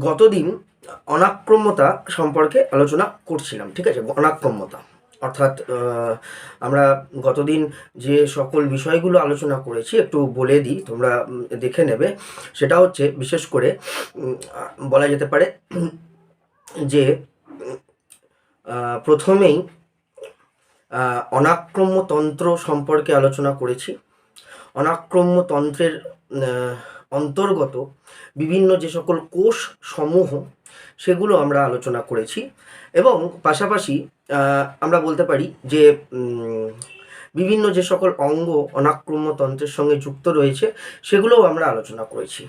গতদিন অনাক্রম্যতা সম্পর্কে আলোচনা করছিলাম, ঠিক আছে? অনাক্রম্যতা অর্থাৎ আমরা গতদিন যে সকল বিষয়গুলো আলোচনা করেছি একটু বলে দিই, তোমরা দেখে নেবে। সেটা হচ্ছে বিশেষ করে বলা যেতে পারে যে প্রথমেই অনাক্রম্যতন্ত্র সম্পর্কে আলোচনা করেছি। অনাক্রম্যতন্ত্রের অন্তর্গত বিভিন্ন যে সকল কোষ সমূহ সেগুলো আমরা আলোচনা করেছি, এবং পাশাপাশি আমরা বলতে পারি যে বিভিন্ন যে সকল অঙ্গ অনাক্রম্যতন্ত্রের সঙ্গে যুক্ত রয়েছে সেগুলোও আমরা আলোচনা করেছি।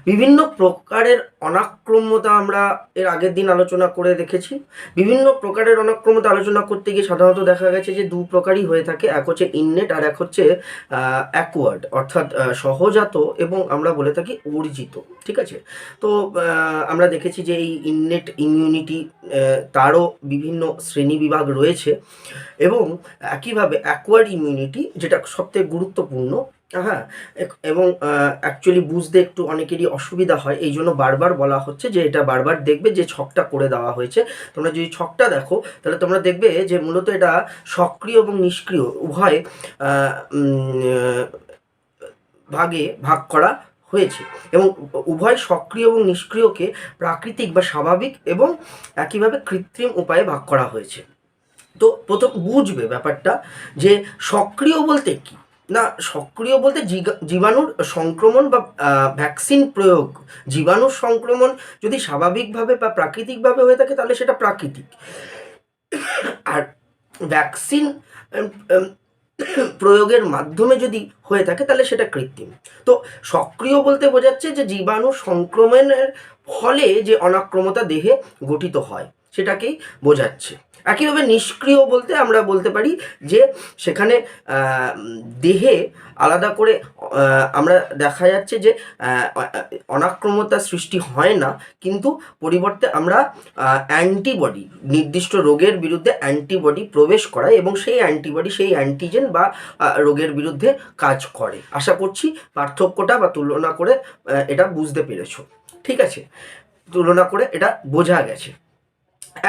বিভিন্ন প্রকারের অনাক্রম্যতা আমরা এর আগের দিন আলোচনা করে দেখেছি। বিভিন্ন প্রকারের অনাক্রম্যতা আলোচনা করতে গিয়ে সাধারণত দেখা গেছে যে দু প্রকারই হয়ে থাকে, এক হচ্ছে ইননেট আর এক হচ্ছে অ্যাকোয়ার্ড, অর্থাৎ সহজাত এবং আমরা বলে থাকি অর্জিত, ঠিক আছে? তো আমরা দেখেছি যে এই ইননেট ইমিউনিটি তারও বিভিন্ন শ্রেণীবিভাগ রয়েছে, এবং একইভাবে অ্যাকোয়ার্ড ইমিউনিটি যেটা সবথেকে গুরুত্বপূর্ণ। হ্যাঁ, এবং অ্যাকচুয়ালি বুঝতে একটু অনেকেরই অসুবিধা হয়, এই জন্য বারবার বলা হচ্ছে যে এটা বারবার দেখবে যে ছকটা করে দেওয়া হয়েছে। তোমরা যদি ছকটা দেখো তাহলে তোমরা দেখবে যে মূলত এটা সক্রিয় এবং নিষ্ক্রিয় উভয় ভাগে ভাগ করা হয়েছে, এবং উভয় সক্রিয় এবং নিষ্ক্রিয়কে প্রাকৃতিক বা স্বাভাবিক এবং একইভাবে কৃত্রিম উপায়ে ভাগ করা হয়েছে। তো প্রথম বুঝবে ব্যাপারটা যে সক্রিয় বলতে কি না, সক্রিয় বলতে জীবাণুর সংক্রমণ বা ভ্যাকসিন প্রয়োগ। জীবাণুর সংক্রমণ যদি স্বাভাবিকভাবে বা প্রাকৃতিকভাবে হয়ে থাকে তাহলে সেটা প্রাকৃতিক, আর ভ্যাকসিন প্রয়োগের মাধ্যমে যদি হয়ে থাকে তাহলে সেটা কৃত্রিম। তো সক্রিয় বলতে বোঝাচ্ছে যে জীবাণু সংক্রমণের ফলে যে অনাক্রম্যতা দেহে গঠিত হয় সেটাকেই বোঝাচ্ছে। একইভাবে নিষ্ক্রিয় বলতে আমরা বলতে পারি যে সেখানে দেহে আলাদা করে আমরা দেখা যাচ্ছে যে অনাক্রম্যতা সৃষ্টি হয় না, কিন্তু পরিবর্তে আমরা অ্যান্টিবডি, নির্দিষ্ট রোগের বিরুদ্ধে অ্যান্টিবডি প্রবেশ করায় এবং সেই অ্যান্টিবডি সেই অ্যান্টিজেন বা রোগের বিরুদ্ধে কাজ করে। আশা করছি পার্থক্যটা বা তুলনা করে এটা বুঝতে পেরেছ, ঠিক আছে? তুলনা করে এটা বোঝা গেছে।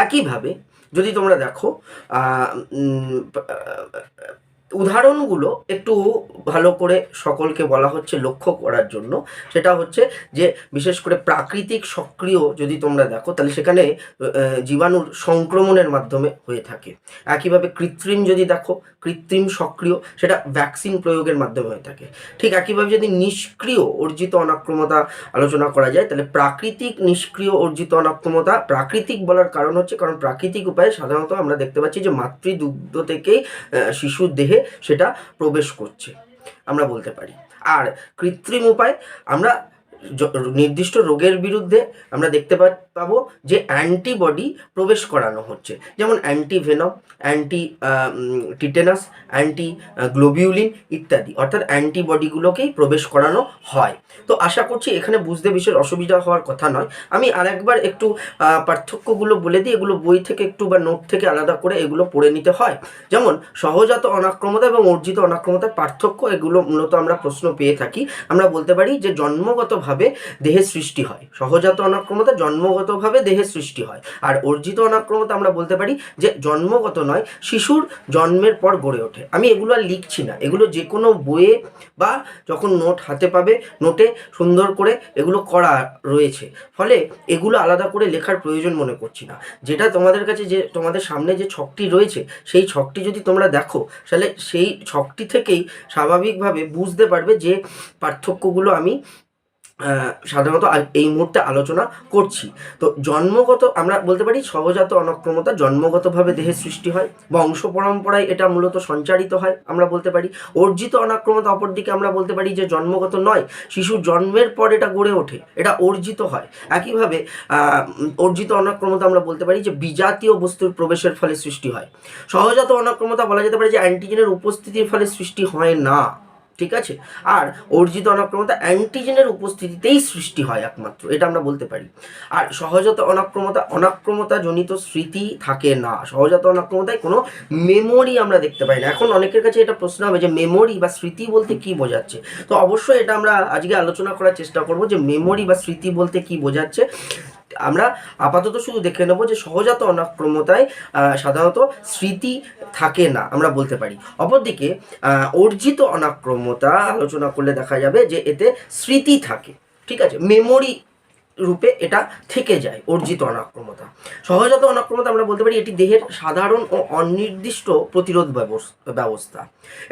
একইভাবে যদি তোমরা দেখো উদাহরণগুলো একটু ভালো করে সকলকে বলা হচ্ছে লক্ষ্য করার জন্য, সেটা হচ্ছে যে বিশেষ করে প্রাকৃতিক সক্রিয় যদি তোমরা দেখো তাহলে সেখানে জীবাণুর সংক্রমণের মাধ্যমে হয়ে থাকে। একইভাবে কৃত্রিম যদি দেখো, কৃত্রিম সক্রিয় সেটা ভ্যাকসিন প্রয়োগের মাধ্যমে হয়ে থাকে। ঠিক একইভাবে যদি নিষ্ক্রিয় অর্জিত অনাক্রম্যতা আলোচনা করা যায় তাহলে প্রাকৃতিক নিষ্ক্রিয় অর্জিত অনাক্রম্যতা, প্রাকৃতিক বলার কারণ হচ্ছে কারণ প্রাকৃতিক উপায়ে সাধারণত আমরা দেখতে পাচ্ছি যে মাতৃদুগ্ধ থেকেই শিশুর দেহে সেটা প্রবেশ করছে, আমরা বলতে পারি। আর কৃত্রিম উপায় আমরা নির্দিষ্ট রোগের বিরুদ্ধে আমরা দেখতে পাবো যে অ্যান্টিবডি প্রবেশ করানো হচ্ছে, যেমন antivenom, anti tetanus, anti globulin ইত্যাদি, অর্থাৎ অ্যান্টিবডিগুলোকেই প্রবেশ করানো হয়। তো আশা করছি এখানে বুঝতে বিশেষ অসুবিধা হওয়ার কথা নয়। আমি আরেকবার একটু পার্থক্যগুলো বলে দিই, এগুলো বই থেকে একটু বা নোট থেকে আলাদা করে এগুলো পড়ে নিতে হয়। যেমন সহজাত অনাক্রম্যতা এবং অর্জিত অনাক্রম্যতার পার্থক্য, এগুলো মূলত আমরা প্রশ্ন পেয়ে থাকি। আমরা বলতে পারি যে জন্মগতভাবে দেহে সৃষ্টি হয়, সহজাত অনাক্রম্যতা জন্মগতভাবে দেহে সৃষ্টি হয়, আর অর্জিত অনাক্রম্যতা আমরা বলতে পারি যে জন্মগত নয়, শিশুর জন্মের পর গড়ে ওঠে। আমি এগুলো আর লিখছি না, এগুলো যে কোনো বইয়ে বা যখন নোট হাতে পাবে নোটে সুন্দর করে এগুলো করা রয়েছে, ফলে এগুলো আলাদা করে লেখার প্রয়োজন মনে করছি না। যেটা তোমাদের কাছে যে তোমাদের সামনে যে ছকটি রয়েছে সেই ছকটি যদি তোমরা দেখো তাহলে সেই ছকটি থেকেই স্বাভাবিকভাবে বুঝতে পারবে যে পার্থক্যগুলো আমি সাধারণত এই মুহূর্তে আলোচনা করছি। তো জন্মগত আমরা বলতে পারি সহজাত অনাক্রম্যতা জন্মগতভাবে দেহে সৃষ্টি হয়, বংশ পরম্পরায় এটা মূলত সঞ্চারিত হয়, আমরা বলতে পারি। অর্জিত অনাক্রম্যতা অপরদিকে আমরা বলতে পারি যে জন্মগত নয়, শিশুর জন্মের পর এটা গড়ে ওঠে, এটা অর্জিত হয়। একইভাবে অর্জিত অনাক্রম্যতা আমরা বলতে পারি যে বিজাতীয় বস্তুর প্রবেশের ফলে সৃষ্টি হয়। সহজাত অনাক্রম্যতা বলা যেতে পারে যে অ্যান্টিজেনের উপস্থিতির ফলে সৃষ্টি হয় না, ঠিক আছে। আর অর্জিত অনাক্রমতা অ্যান্টিজেনের উপস্থিতিতেই সৃষ্টি হয় একমাত্র, এটা আমরা বলতে পারি। আর সহজাত অনাক্রমতা জনিত স্মৃতি থাকে না। সহজাত অনাক্রমতায় কোনো মেমোরি আমরা দেখতে পাই না। এখন অনেকের কাছে এটা প্রশ্ন হবে যে মেমোরি বা স্মৃতি বলতে কি বোঝাচ্ছে। তো অবশ্যই এটা আমরা আজকে আলোচনা করার চেষ্টা করব যে মেমোরি বা স্মৃতি বলতে কি বোঝাচ্ছে। আমরা আপাতত শুধু দেখে নেব যে সহজাত অনাক্রমতায় সাধারণত স্মৃতি থাকে না, আমরা বলতে পারি। অপরদিকে অর্জিত অনাক্রমতা আলোচনা করলে দেখা যাবে যে এতে স্মৃতি থাকে, ঠিক আছে, মেমোরি রূপে এটা থেকে যায় অর্জিত অনাক্রমতা। সহজাত অনাক্রমতা আমরা বলতে পারি এটি দেহের সাধারণ ও অনির্দিষ্ট প্রতিরোধ ব্যবস্থা,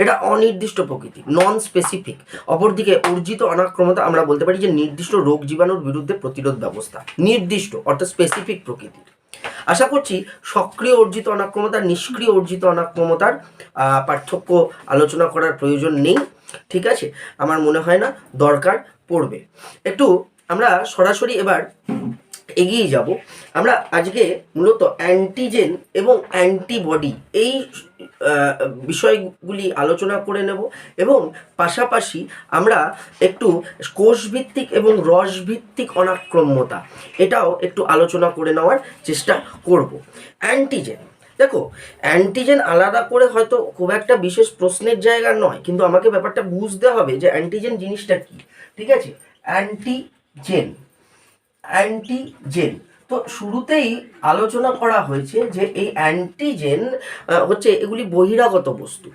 এটা অনির্দিষ্ট প্রকৃতি, নন স্পেসিফিক। অপরদিকে অর্জিত অনাক্রমতা আমরা বলতে পারি যে নির্দিষ্ট রোগ জীবাণুর বিরুদ্ধে প্রতিরোধ ব্যবস্থা, নির্দিষ্ট অর্থাৎ স্পেসিফিক প্রকৃতির। আশা করছি সক্রিয় অর্জিত অনাক্রমতা নিষ্ক্রিয় অর্জিত অনাক্রমতার পার্থক্য আলোচনা করার প্রয়োজন নেই, ঠিক আছে, আমার মনে হয় না দরকার পড়বে। একটু আমরা সরাসরি এবার এগিয়ে যাব। আমরা আজকে মূলত অ্যান্টিজেন এবং অ্যান্টিবডি এই বিষয়গুলি আলোচনা করে নেব এবং পাশাপাশি আমরা একটু কোষভিত্তিক এবং রসভিত্তিক অনাক্রম্যতা এটাও একটু আলোচনা করে নেওয়ার চেষ্টা করব। অ্যান্টিজেন, দেখো অ্যান্টিজেন আলাদা করে হয়তো খুব একটা বিশেষ প্রশ্নের জায়গা নয়, কিন্তু আমাকে ব্যাপারটা বুঝতে হবে যে অ্যান্টিজেন জিনিসটা কি, ঠিক আছে। অ্যান্টিজেন তো শুরুতেই আলোচনা করা হয়েছে যে এই অ্যান্টিজেন হচ্ছে এগুলি বহিরাগত বস্তু।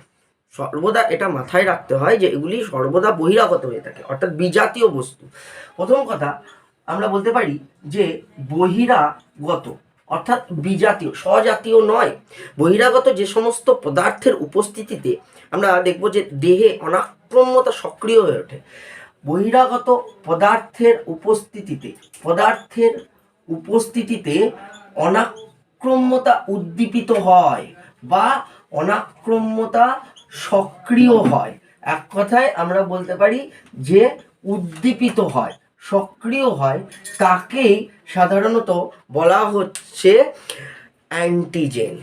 সর্বদা এটা মাথায় রাখতে হয় যে এগুলি সর্বদা বহিরাগত হয়ে থাকে, অর্থাৎ বিজাতীয় বস্তু। প্রথম কথা আমরা বলতে পারি যে বহিরাগত অর্থাৎ বিজাতীয়, স্বজাতীয় নয়। বহিরাগত যে সমস্ত পদার্থের উপস্থিতিতে আমরা দেখব যে দেহে অনাক্রম্যতা সক্রিয় হয়ে ওঠে। বহিরাগত পদার্থের উপস্থিতিতে অনাক্রম্যতা উদ্দীপিত হয় বা অনাক্রম্যতা সক্রিয় হয়। এক কথায় আমরা বলতে পারি যে উদ্দীপিত হয়, সক্রিয় হয়, তাকেই সাধারণত বলা হচ্ছে অ্যান্টিজেন।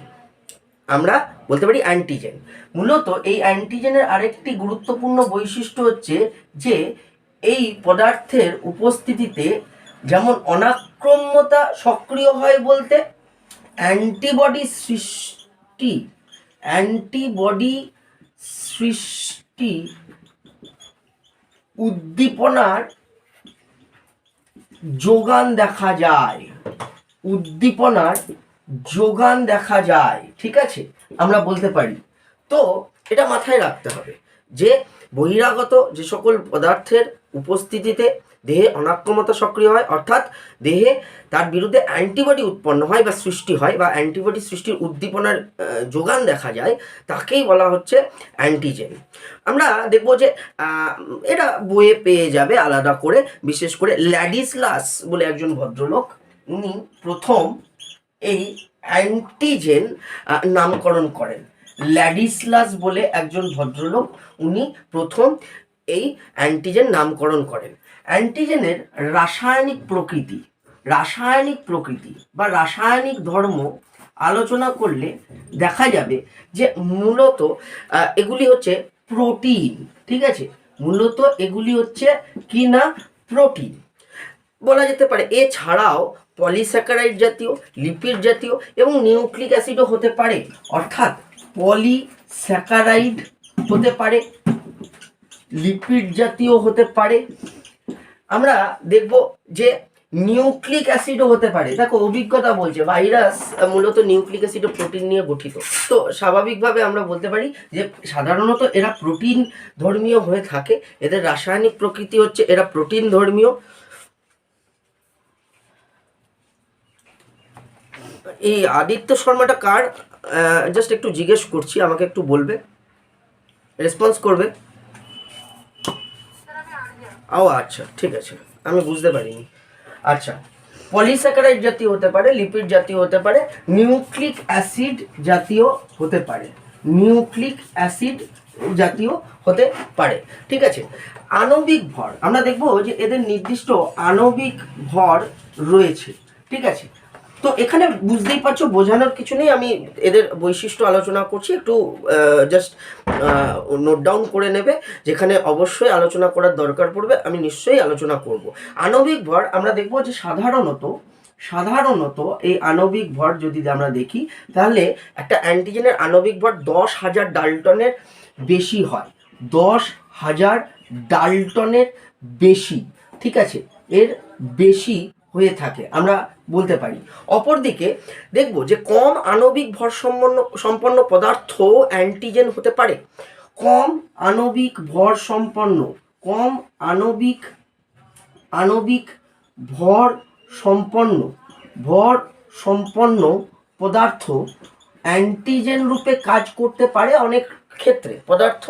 আমরা বলতে পারি অ্যান্টিজেন। মূলত এই অ্যান্টিজেনের আরেকটি গুরুত্বপূর্ণ বৈশিষ্ট্য হচ্ছে যে এই পদার্থের উপস্থিতিতে যেমন অনাক্রম্যতা সক্রিয় হয় বলতে অ্যান্টিবডি সৃষ্টি উদ্দীপনার যোগান দেখা যায়, ঠিক আছে, আমরা বলতে পারি। তো এটা মাথায় রাখতে হবে যে বহিরাগত যে সকল পদার্থের উপস্থিতিতে দেহে অনাক্রম্যতা সক্রিয় হয়, অর্থাৎ দেহে তার বিরুদ্ধে অ্যান্টিবডি উৎপন্ন হয় বা সৃষ্টি হয় বা অ্যান্টিবডি সৃষ্টির উদ্দীপনার যোগান দেখা যায়, তাকেই বলা হচ্ছে অ্যান্টিজেন। আমরা দেখব যে এটা বইয়ে পেয়ে যাবে আলাদা করে। বিশেষ করে ল্যাডিস্লাস বলে একজন ভদ্রলোক, উনি প্রথম এই অ্যান্টিজেন নামকরণ করেন। ল্যাডিস্লাস বলে একজন ভদ্রলোক, উনি প্রথম এই অ্যান্টিজেন নামকরণ করেন। অ্যান্টিজেনের রাসায়নিক প্রকৃতি বা রাসায়নিক ধর্ম আলোচনা করলে দেখা যাবে যে মূলত এগুলি হচ্ছে প্রোটিন, ঠিক আছে, মূলত এগুলি হচ্ছে কি না প্রোটিন বলা যেতে পারে। এছাড়াও পলিস্যাকারাইড জাতীয়, লিপিড জাতীয় এবং নিউক্লিক অ্যাসিডও হতে পারে, অর্থাৎ পলিস্যাকারাইড হতে পারে, লিপিড জাতীয় হতে পারে। আমরা দেখব যে নিউক্লিক অ্যাসিডও হতে পারে। দেখো অভিজ্ঞতা বলছে ভাইরাস মূলত নিউক্লিক অ্যাসিড ও প্রোটিন নিয়ে গঠিত। তো স্বাভাবিকভাবে আমরা বলতে পারি যে সাধারণত এরা প্রোটিন ধর্মীয় হয়ে থাকে, এদের রাসায়নিক প্রকৃতি হচ্ছে এরা প্রোটিন ধর্মীয়। এই আদিত্য শর্মাটা কার জাস্ট একটু জিজ্ঞেস করছি, আমাকে একটু বলবে, রেসপন্স করবে। ও আচ্ছা, ঠিক আছে, আমি বুঝতে পারিনি। আচ্ছা, পলিস্যাকারাইড জাতীয় হতে পারে, লিপিড জাতীয় হতে পারে, নিউক্লিক অ্যাসিড জাতীয় হতে পারে, ঠিক আছে। আণবিক ভর আমরা দেখব যে এদের নির্দিষ্ট আণবিক ভর রয়েছে, ঠিক আছে। তো এখানে বুঝতেই পারছো, বোঝানোর কিছু নেই, আমি এদের বৈশিষ্ট্য আলোচনা করছি, একটু জাস্ট নোট ডাউন করে নেবে, যেখানে অবশ্যই আলোচনা করার দরকার পড়বে আমি নিশ্চয়ই আলোচনা করব। আণবিক ভর আমরা দেখব যে সাধারণত এই আণবিক ভর যদি আমরা দেখি, তাহলে একটা অ্যান্টিজেনের আণবিক ভর 10,000 ডাল্টনের বেশি হয়, 10,000 ডাল্টনের বেশি, ঠিক আছে, এর বেশি হয়ে থাকে আমরা বলতে পারি। অপরদিকে দেখব যে কম আণবিক ভর সম্পন্ন পদার্থ অ্যান্টিজেন হতে পারে। কম আণবিক ভর সম্পন্ন ভর সম্পন্ন পদার্থ অ্যান্টিজেন রূপে কাজ করতে পারে অনেক ক্ষেত্রে। পদার্থ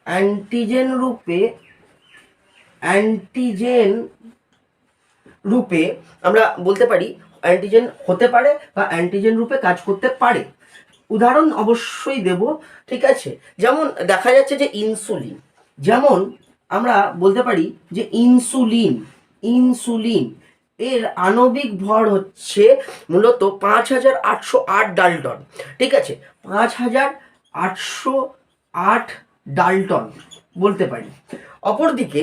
অ্যান্টিজেন রূপে আমরা বলতে পারি অ্যান্টিজেন হতে পারে বা অ্যান্টিজেন রূপে কাজ করতে পারে। উদাহরণ অবশ্যই দেব, ঠিক আছে। যেমন দেখা যাচ্ছে যে ইনসুলিন, যেমন আমরা বলতে পারি যে ইনসুলিন এর আণবিক ভর হচ্ছে মূলত 5,808 ডাল্টন, ঠিক আছে, 5,808 ডাল্টন বলতে পারি। অপরদিকে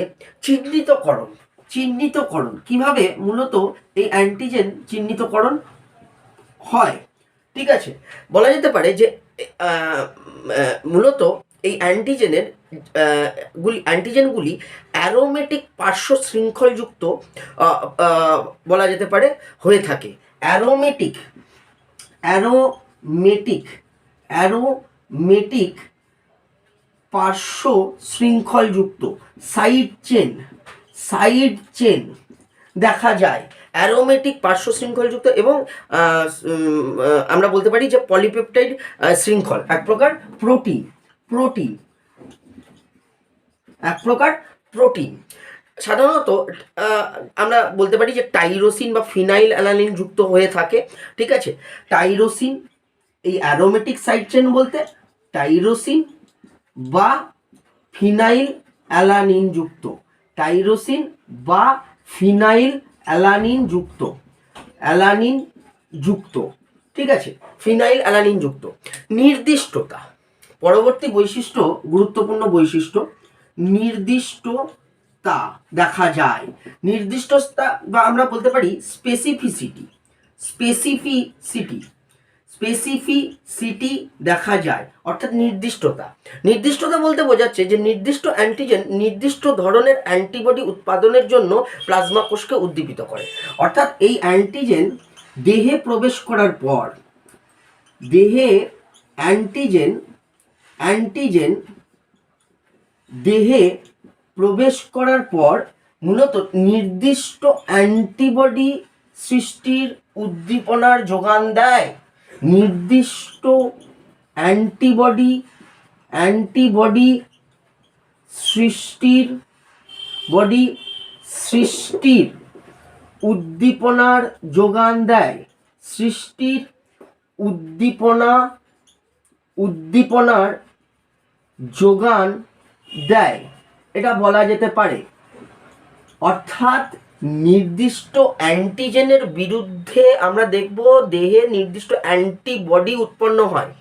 চিহ্নিতকরণ কিভাবে মূলত এই অ্যান্টিজেন চিহ্নিতকরণ হয়, ঠিক আছে। বলা যেতে পারে যে মূলত এই অ্যান্টিজেনগুলি অ্যারোমেটিক পার্শ্ব শৃঙ্খলযুক্ত বলা যেতে পারে হয়ে থাকে। অ্যারোমেটিক পার্শ্ব শৃঙ্খলযুক্ত সাইড চেন দেখা যায়, অ্যারোমেটিক পার্শ্ব শৃঙ্খলযুক্ত, এবং আমরা বলতে পারি যে পলিপেপটাইড শৃঙ্খল, এক প্রকার প্রোটিন। সাধারণত আমরা বলতে পারি যে টাইরোসিন বা ফিনাইল অ্যালানিন যুক্ত হয়ে থাকে, ঠিক আছে। টাইরোসিন, এই অ্যারোমেটিক সাইড চেন বলতে টাইরোসিন বা ফিনাইল অ্যালানিন যুক্ত, ঠিক আছে, ফিনাইল অ্যালানিন যুক্ত। নির্দিষ্টতা, পরবর্তী বৈশিষ্ট্য, গুরুত্বপূর্ণ বৈশিষ্ট্য, নির্দিষ্টতা দেখা যায়। নির্দিষ্টতা বা আমরা বলতে পারি স্পেসিফিসিটি দেখা যায়, অর্থাৎ নির্দিষ্টতা বলতে বোঝাচ্ছে যে নির্দিষ্ট অ্যান্টিজেন নির্দিষ্ট ধরনের অ্যান্টিবডি উৎপাদনের জন্য প্লাজমা কোষকে উদ্দীপিত করে। অর্থাৎ এই অ্যান্টিজেন দেহে প্রবেশ করার পর মূলত নির্দিষ্ট অ্যান্টিবডি সৃষ্টির উদ্দীপনার যোগান দেয়। নির্দিষ্ট অ্যান্টিবডি সৃষ্টির উদ্দীপনার যোগান দেয়। উদ্দীপনার যোগান দেয়, এটা বলা যেতে পারে। অর্থাৎ নির্দিষ্ট অ্যান্টিজেনের বিরুদ্ধে আমরা দেখব দেহে নির্দিষ্ট অ্যান্টিবডি উৎপন্ন হয়।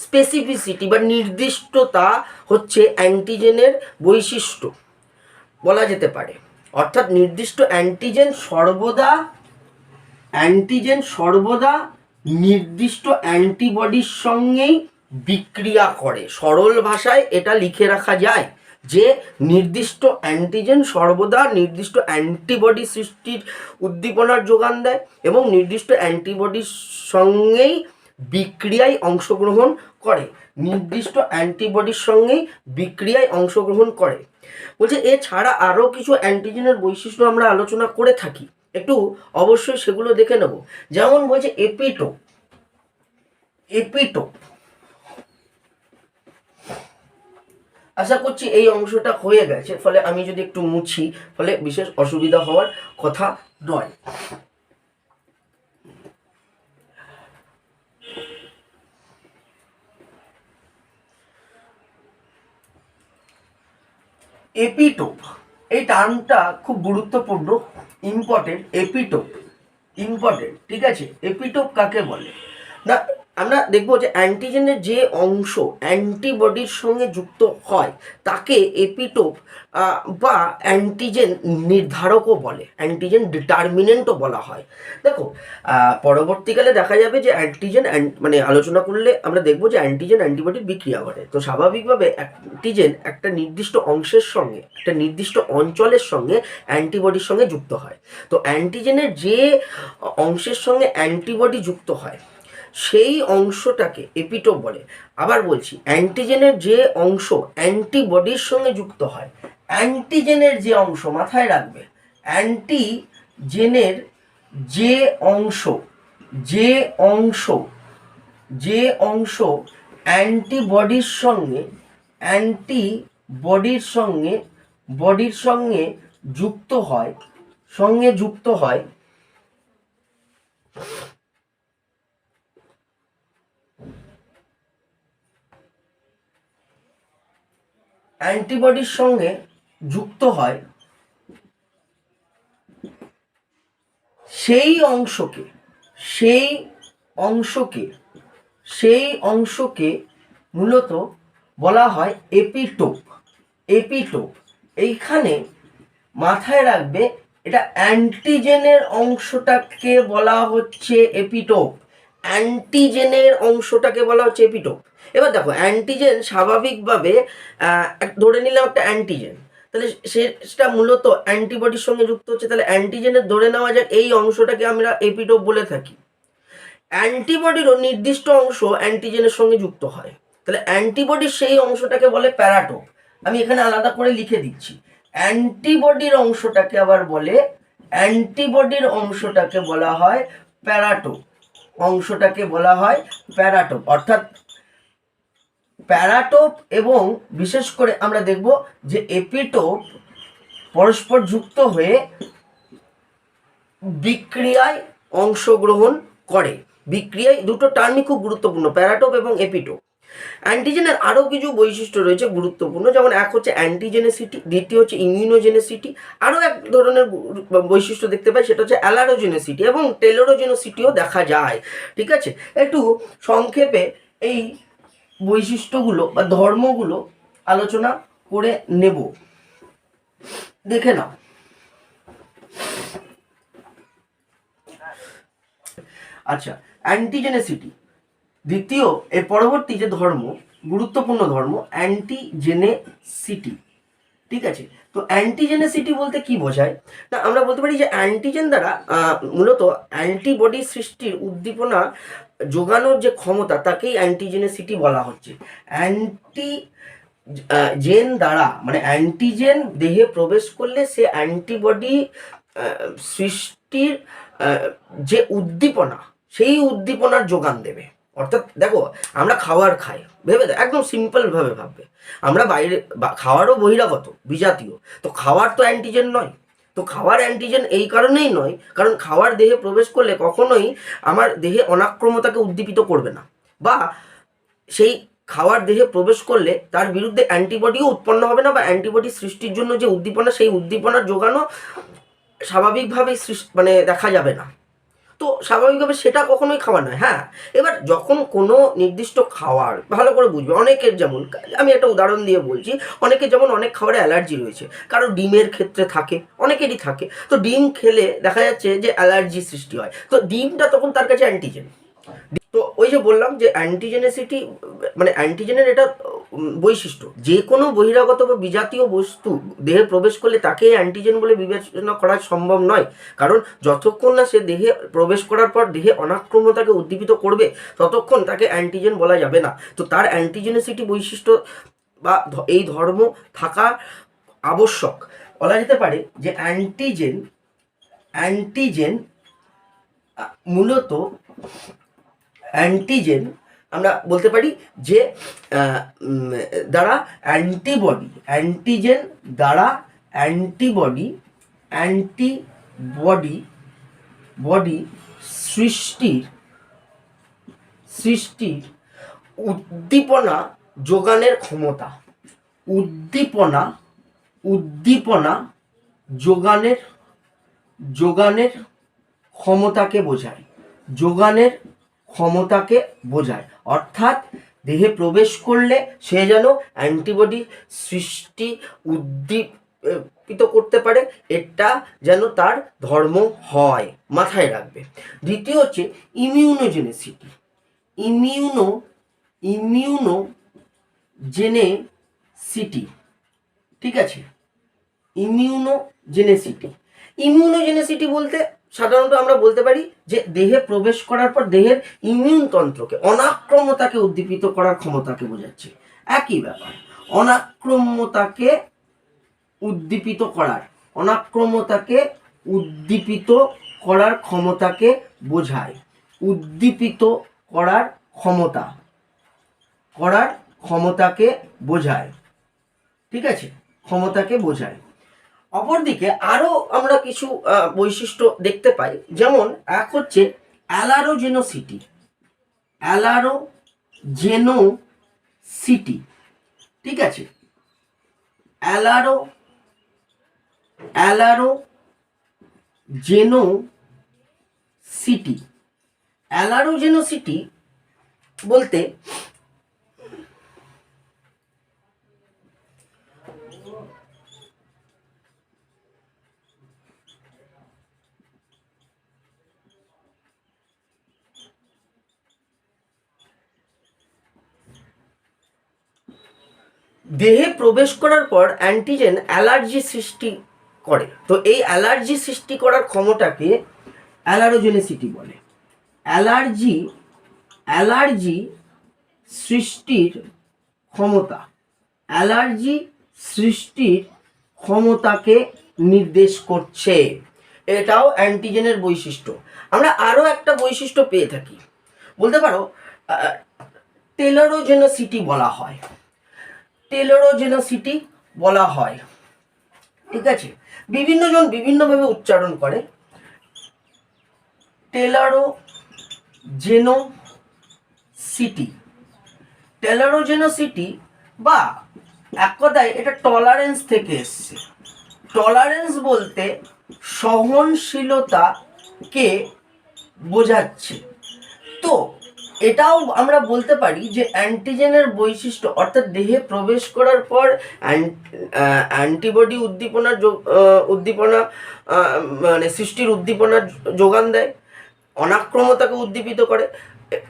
স্পেসিফিসিটি বা নির্দিষ্টতা হচ্ছে অ্যান্টিজেনের বৈশিষ্ট্য বলা যেতে পারে। অর্থাৎ নির্দিষ্ট অ্যান্টিজেন সর্বদা নির্দিষ্ট অ্যান্টিবডির সঙ্গেই বিক্রিয়া করে। সরল ভাষায় এটা লিখে রাখা যায় যে নির্দিষ্ট অ্যান্টিজেন সর্বদা নির্দিষ্ট অ্যান্টিবডি সৃষ্টির উদ্দীপনার যোগান দেয় এবং নির্দিষ্ট অ্যান্টিবডির সঙ্গেই বিক্রিয়ায় অংশগ্রহণ করে। বলছে এছাড়া আরও কিছু অ্যান্টিজেনের বৈশিষ্ট্য আমরা আলোচনা করে থাকি, একটু অবশ্যই সেগুলো দেখে নেব। যেমন বলছে এপিটোপ। আশা করছি এই অংশটা হয়ে গেছে, ফলে আমি যদি একটু মুছি ফলে বিশেষ অসুবিধা হওয়ার কথা নয়। এপিটোপ এই টার্মটা খুব গুরুত্বপূর্ণ, ইম্পর্টেন্ট। ইম্পর্টেন্ট, ঠিক আছে। এপিটোপ কাকে বলে না, আমরা দেখবো যে অ্যান্টিজেনের যে অংশ অ্যান্টিবডির সঙ্গে যুক্ত হয় তাকে এপিটোপ বা অ্যান্টিজেন নির্ধারকও বলে, অ্যান্টিজেন ডিটারমিনেন্টও বলা হয়। দেখো পরবর্তীকালে দেখা যাবে যে অ্যান্টিজেন মানে আলোচনা করলে আমরা দেখবো যে অ্যান্টিজেন অ্যান্টিবডির বিক্রিয়া ঘটে। তো স্বাভাবিকভাবে অ্যান্টিজেন একটা নির্দিষ্ট অংশের সঙ্গে একটা নির্দিষ্ট অঞ্চলের সঙ্গে অ্যান্টিবডির সঙ্গে যুক্ত হয়। তো অ্যান্টিজেনের যে অংশের সঙ্গে অ্যান্টিবডি যুক্ত হয় সেই অংশটাকে এপিটোপ বলে। আবার বলছি, অ্যান্টিজেনের যে অংশ অ্যান্টিবডির সঙ্গে যুক্ত হয়, অ্যান্টিজেনের যে অংশ, মাথায় রাখবে, অ্যান্টিজেনের যে অংশ যে অংশ যে অংশ অ্যান্টিবডির সঙ্গে বডির সঙ্গে যুক্ত হয় অ্যান্টিবডির সঙ্গে যুক্ত হয় সেই অংশকে মূলত বলা হয় এপিটোপ। এইখানে মাথায় রাখবে, এটা অ্যান্টিজেনের অংশটাকে বলা হচ্ছে এপিটোপ। এবার দেখো, অ্যান্টিজেন স্বাভাবিকভাবে ধরে নিলাম একটা অ্যান্টিজেন, তাহলে সেটা মূলত অ্যান্টিবডির সঙ্গে যুক্ত হচ্ছে, তাহলে অ্যান্টিজেনের ধরে নেওয়া যাক এই অংশটাকে আমরা এপিটোপ বলে থাকি। অ্যান্টিবডিরও নির্দিষ্ট অংশ অ্যান্টিজেনের সঙ্গে যুক্ত হয়, তাহলে অ্যান্টিবডির সেই অংশটাকে বলে প্যারাটোপ। আমি এখানে আলাদা করে লিখে দিচ্ছি, অ্যান্টিবডির অংশটাকে বলা হয় প্যারাটোপ। অর্থাৎ প্যারাটোপ এবং বিশেষ করে আমরা দেখব যে এপিটোপ পরস্পর যুক্ত হয়ে বিক্রিয়ায় অংশগ্রহণ করে। বিক্রিয়ায় দুটো টার্মই খুব গুরুত্বপূর্ণ, প্যারাটোপ এবং এপিটোপ। অ্যান্টিজেনের আরও কিছু বৈশিষ্ট্য রয়েছে গুরুত্বপূর্ণ, যেমন এক হচ্ছে অ্যান্টিজেনেসিটি, দ্বিতীয় হচ্ছে ইমিউনোজেনেসিটি। আরও এক ধরনের বৈশিষ্ট্য দেখতে পাই, সেটা হচ্ছে অ্যালারোজেনেসিটি এবং টেলোরোজেনেসিটিও দেখা যায়। ঠিক আছে, একটু সংক্ষেপে এই বৈশিষ্ট্যগুলো বা ধর্মগুলো আলোচনা করে নেব, দেখে নাও। আচ্ছা, অ্যান্টিজেনেসিটি দ্বিতীয়, এর পরবর্তী যে ধর্ম, গুরুত্বপূর্ণ ধর্ম, অ্যান্টিজেনেসিটি। ঠিক আছে, তো অ্যান্টিজেনেসিটি বলতে কি বোঝায় না, আমরা বলতে পারি যে অ্যান্টিজেন দ্বারা মূলত অ্যান্টিবডি সৃষ্টির উদ্দীপনা যোগানোর যে ক্ষমতা তাকেই অ্যান্টিজেনেসিটি বলা হচ্ছে। জেন দ্বারা মানে অ্যান্টিজেন দেহে প্রবেশ করলে সে অ্যান্টিবডি সৃষ্টির যে উদ্দীপনা, সেই উদ্দীপনার যোগান দেবে। অর্থাৎ দেখো, আমরা খাবার খাই, ভেবে একদম সিম্পলভাবে ভাববে, আমরা বাইরে খাওয়ারও বহিরাগত বিজাতীয়, তো খাওয়ার তো অ্যান্টিজেন নয়। তো খাওয়ার অ্যান্টিজেন এই কারণেই নয়, কারণ খাওয়ার দেহে প্রবেশ করলে কখনোই আমার দেহে অনাক্রমতাকে উদ্দীপিত করবে না, বা সেই খাওয়ার দেহে প্রবেশ করলে তার বিরুদ্ধে অ্যান্টিবডিও উৎপন্ন হবে না, বা অ্যান্টিবডি সৃষ্টির জন্য যে উদ্দীপনা, সেই উদ্দীপনার যোগানও স্বাভাবিকভাবেই মানে দেখা যাবে না। তো স্বাভাবিকভাবে সেটা কখনোই খাওয়া নয়। হ্যাঁ, এবার যখন কোনো নির্দিষ্ট খাওয়ার, ভালো করে বুঝবে, অনেকের যেমন, আমি একটা উদাহরণ দিয়ে বলছি, অনেকের যেমন অনেক খাবারে অ্যালার্জি রয়েছে, কারো ডিমের ক্ষেত্রে থাকে, অনেকেরই থাকে। তো ডিম খেলে দেখা যাচ্ছে যে অ্যালার্জি সৃষ্টি হয়, তো ডিমটা তখন তার কাছে অ্যান্টিজেন। তো ওই যে বললাম যে অ্যান্টিজেনেসিটি মানে অ্যান্টিজেনের এটা বৈশিষ্ট্য, যে কোনো বহিরাগত বা বিজাতীয় বস্তু দেহে প্রবেশ করলে তাকে অ্যান্টিজেন বলে বিবেচনা করা সম্ভব নয়, কারণ যতক্ষণ না সে দেহে প্রবেশ করার পর দেহে অনাক্রম্যতাকে উদ্দীপিত করবে ততক্ষণ তাকে অ্যান্টিজেন বলা যাবে না। তো তার অ্যান্টিজেনেসিটি বৈশিষ্ট্য বা এই ধর্ম থাকা আবশ্যক। বলা যেতে পারে যে অ্যান্টিজেন মূলত অ্যান্টিজেন আমরা বলতে পারি যে দ্বারা অ্যান্টিবডি সৃষ্টির উদ্দীপনা যোগানের ক্ষমতা, উদ্দীপনা যোগানের ক্ষমতাকে বোঝায়, যোগানের ক্ষমতাকে বোঝায়। অর্থাৎ দেহে প্রবেশ করলে সে যেন অ্যান্টিবডি সৃষ্টি উদ্দীপিত করতে পারে, এটা যেন তার ধর্ম হয়, মাথায় রাখবে। দ্বিতীয় হচ্ছে ইমিউনোজেনেসিটি। ইমিউনোজেনেসিটি, ঠিক আছে। ইমিউনোজেনেসিটি বলতে সাধারণত আমরা বলতে পারি যে দেহে প্রবেশ করার পর দেহের ইমিউন তন্ত্রকে, অনাক্রম্যতাকে উদ্দীপিত করার ক্ষমতাকে বোঝাচ্ছে। একই ব্যাপার, অনাক্রম্যতাকে উদ্দীপিত করার, অনাক্রম্যতাকে উদ্দীপিত করার ক্ষমতাকে বোঝায়। উদ্দীপিত করার ক্ষমতাকে বোঝায়, ঠিক আছে, ক্ষমতাকে বোঝায়। অপরদিকে আরও আমরা কিছু বৈশিষ্ট্য দেখতে পাই, যেমন এক হচ্ছে অ্যালারোজেনোসিটি। অ্যালারোজেনোসিটি, ঠিক আছে। অ্যালারোজেনোসিটি বলতে দেহে প্রবেশ করার পর অ্যান্টিজেন অ্যালার্জি সৃষ্টি করে। তো এই অ্যালার্জি সৃষ্টি করার ক্ষমতাকে অ্যালারোজেনেসিটি বলে। অ্যালার্জি সৃষ্টির ক্ষমতাকে নির্দেশ করছে। এটাও অ্যান্টিজেনের বৈশিষ্ট্য। আমরা আরও একটা বৈশিষ্ট্য পেয়ে থাকি, বলতে পারো টেলোরোজেনোসিটি বলা হয়, ঠিক আছে। বিভিন্ন জন বিভিন্নভাবে উচ্চারণ করে। টেলোরোজেনোসিটি বা এক কথায় এটা টলারেন্স থেকে এসছে। টলারেন্স বলতে সহনশীলতাকে বোঝাচ্ছে। তো এটাও আমরা বলতে পারি যে অ্যান্টিজেনের বৈশিষ্ট্য, অর্থাৎ দেহে প্রবেশ করার পর অ্যান্টিবডি উদ্দীপনা মানে সৃষ্টির উদ্দীপনার যোগান দেয়, অনাক্রম্যতাকে উদ্দীপিত করে।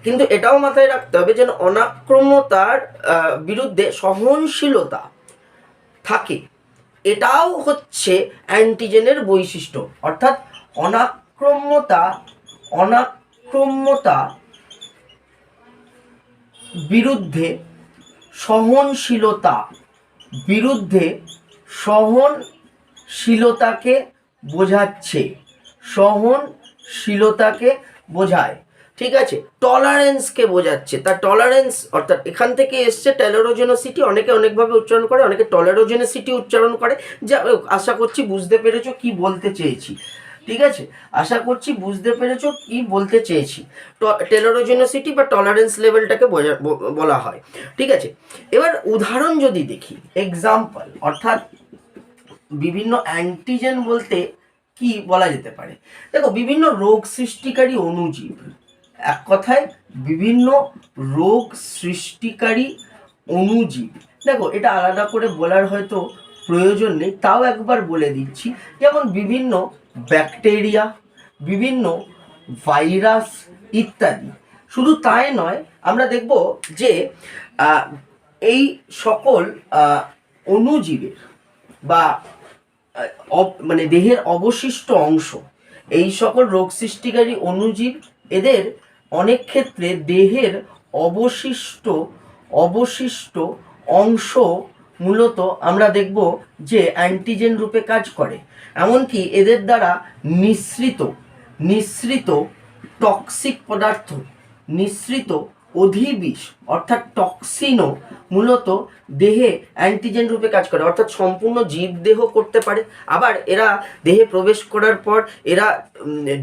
কিন্তু এটাও মাথায় রাখতে হবে যেন অনাক্রম্যতার বিরুদ্ধে সহনশীলতা থাকে, এটাও হচ্ছে অ্যান্টিজেনের বৈশিষ্ট্য। অর্থাৎ অনাক্রম্যতা বিরুদ্ধে সহনশীলতাকে বোঝায়, ঠিক আছে। টলারেন্সকে বোঝাচ্ছে। তার টলারেন্স অর্থাৎ এখান থেকে এসছে টেলোরোজেনোসিটি। অনেকে অনেকভাবে উচ্চারণ করে, অনেকে টলারোজেনোসিটি উচ্চারণ করে। যা আশা করছি বুঝতে পেরেছো কি বলতে চেয়েছি, ঠিক আছে। আশা করছি বুঝতে পেরেছো কি বলতে চেয়েছি। টেলোরোজেনোসিটি বা টলারেন্স লেভেলটাকে বলা হয়, ঠিক আছে। এবার উদাহরণ যদি দেখি, এক্সাম্পল, অর্থাৎ বিভিন্ন অ্যান্টিজেন বলতে কি বলা যেতে পারে। দেখো, বিভিন্ন রোগ সৃষ্টিকারী অণুজীব, এক কথায় বিভিন্ন রোগ সৃষ্টিকারী অণুজীব। দেখো, এটা আলাদা করে বলার হয়তো প্রয়োজন নেই, তাও একবার বলে দিচ্ছি। যেমন বিভিন্ন ব্যাকটেরিয়া, বিভিন্ন ভাইরাস ইত্যাদি। শুধু তাই নয়, আমরা দেখব যে এই সকল অণুজীবের বা মানে দেহের অবশিষ্ট অংশ, এই সকল রোগ সৃষ্টিকারী অণুজীব, এদের অনেক ক্ষেত্রে দেহের অবশিষ্ট অংশ মূলত আমরা দেখব যে অ্যান্টিজেন রূপে কাজ করে। এমনকি এদের দ্বারা নিঃসৃত টক্সিক পদার্থ, নিঃসৃত অধিবিষ অর্থাৎ টক্সিনও মূলত দেহে অ্যান্টিজেন রূপে কাজ করে। অর্থাৎ সম্পূর্ণ জীবদেহ করতে পারে। আবার এরা দেহে প্রবেশ করার পর এরা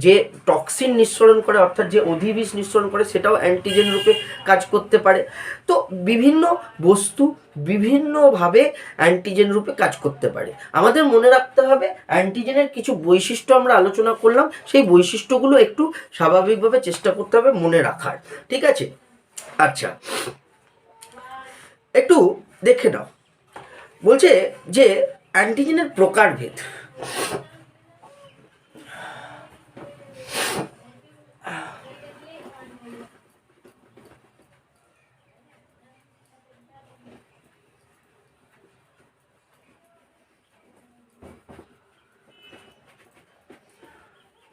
যে টক্সিন নিঃসরণ করে, অর্থাৎ যে অধিবিষ নিঃসরণ করে, সেটাও অ্যান্টিজেন রূপে কাজ করতে পারে। তো বিভিন্ন বস্তু, বিভিন্নভাবে অ্যান্টিজেন রূপে কাজ করতে পারে। আমাদের মনে রাখতে হবে অ্যান্টিজেনের কিছু বৈশিষ্ট্য আমরা আলোচনা করলাম, সেই বৈশিষ্ট্যগুলো একটু স্বাভাবিকভাবে চেষ্টা করতে হবে মনে রাখার, ঠিক আছে? আচ্ছা, একটু দেখে নাও। বলছে যে অ্যান্টিজেনের প্রকারভেদ।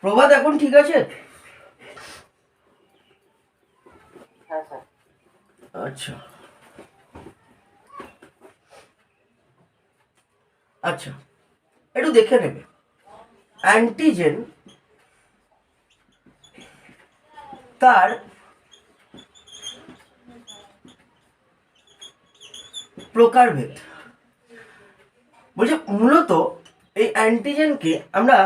প্রভাত এখন ঠিক আছে? আচ্ছা আচ্ছা, একটু দেখে নেবে অ্যান্টিজেন তার প্রকারভেদ। বলছে মূলত এই অ্যান্টিজেনকে আমরা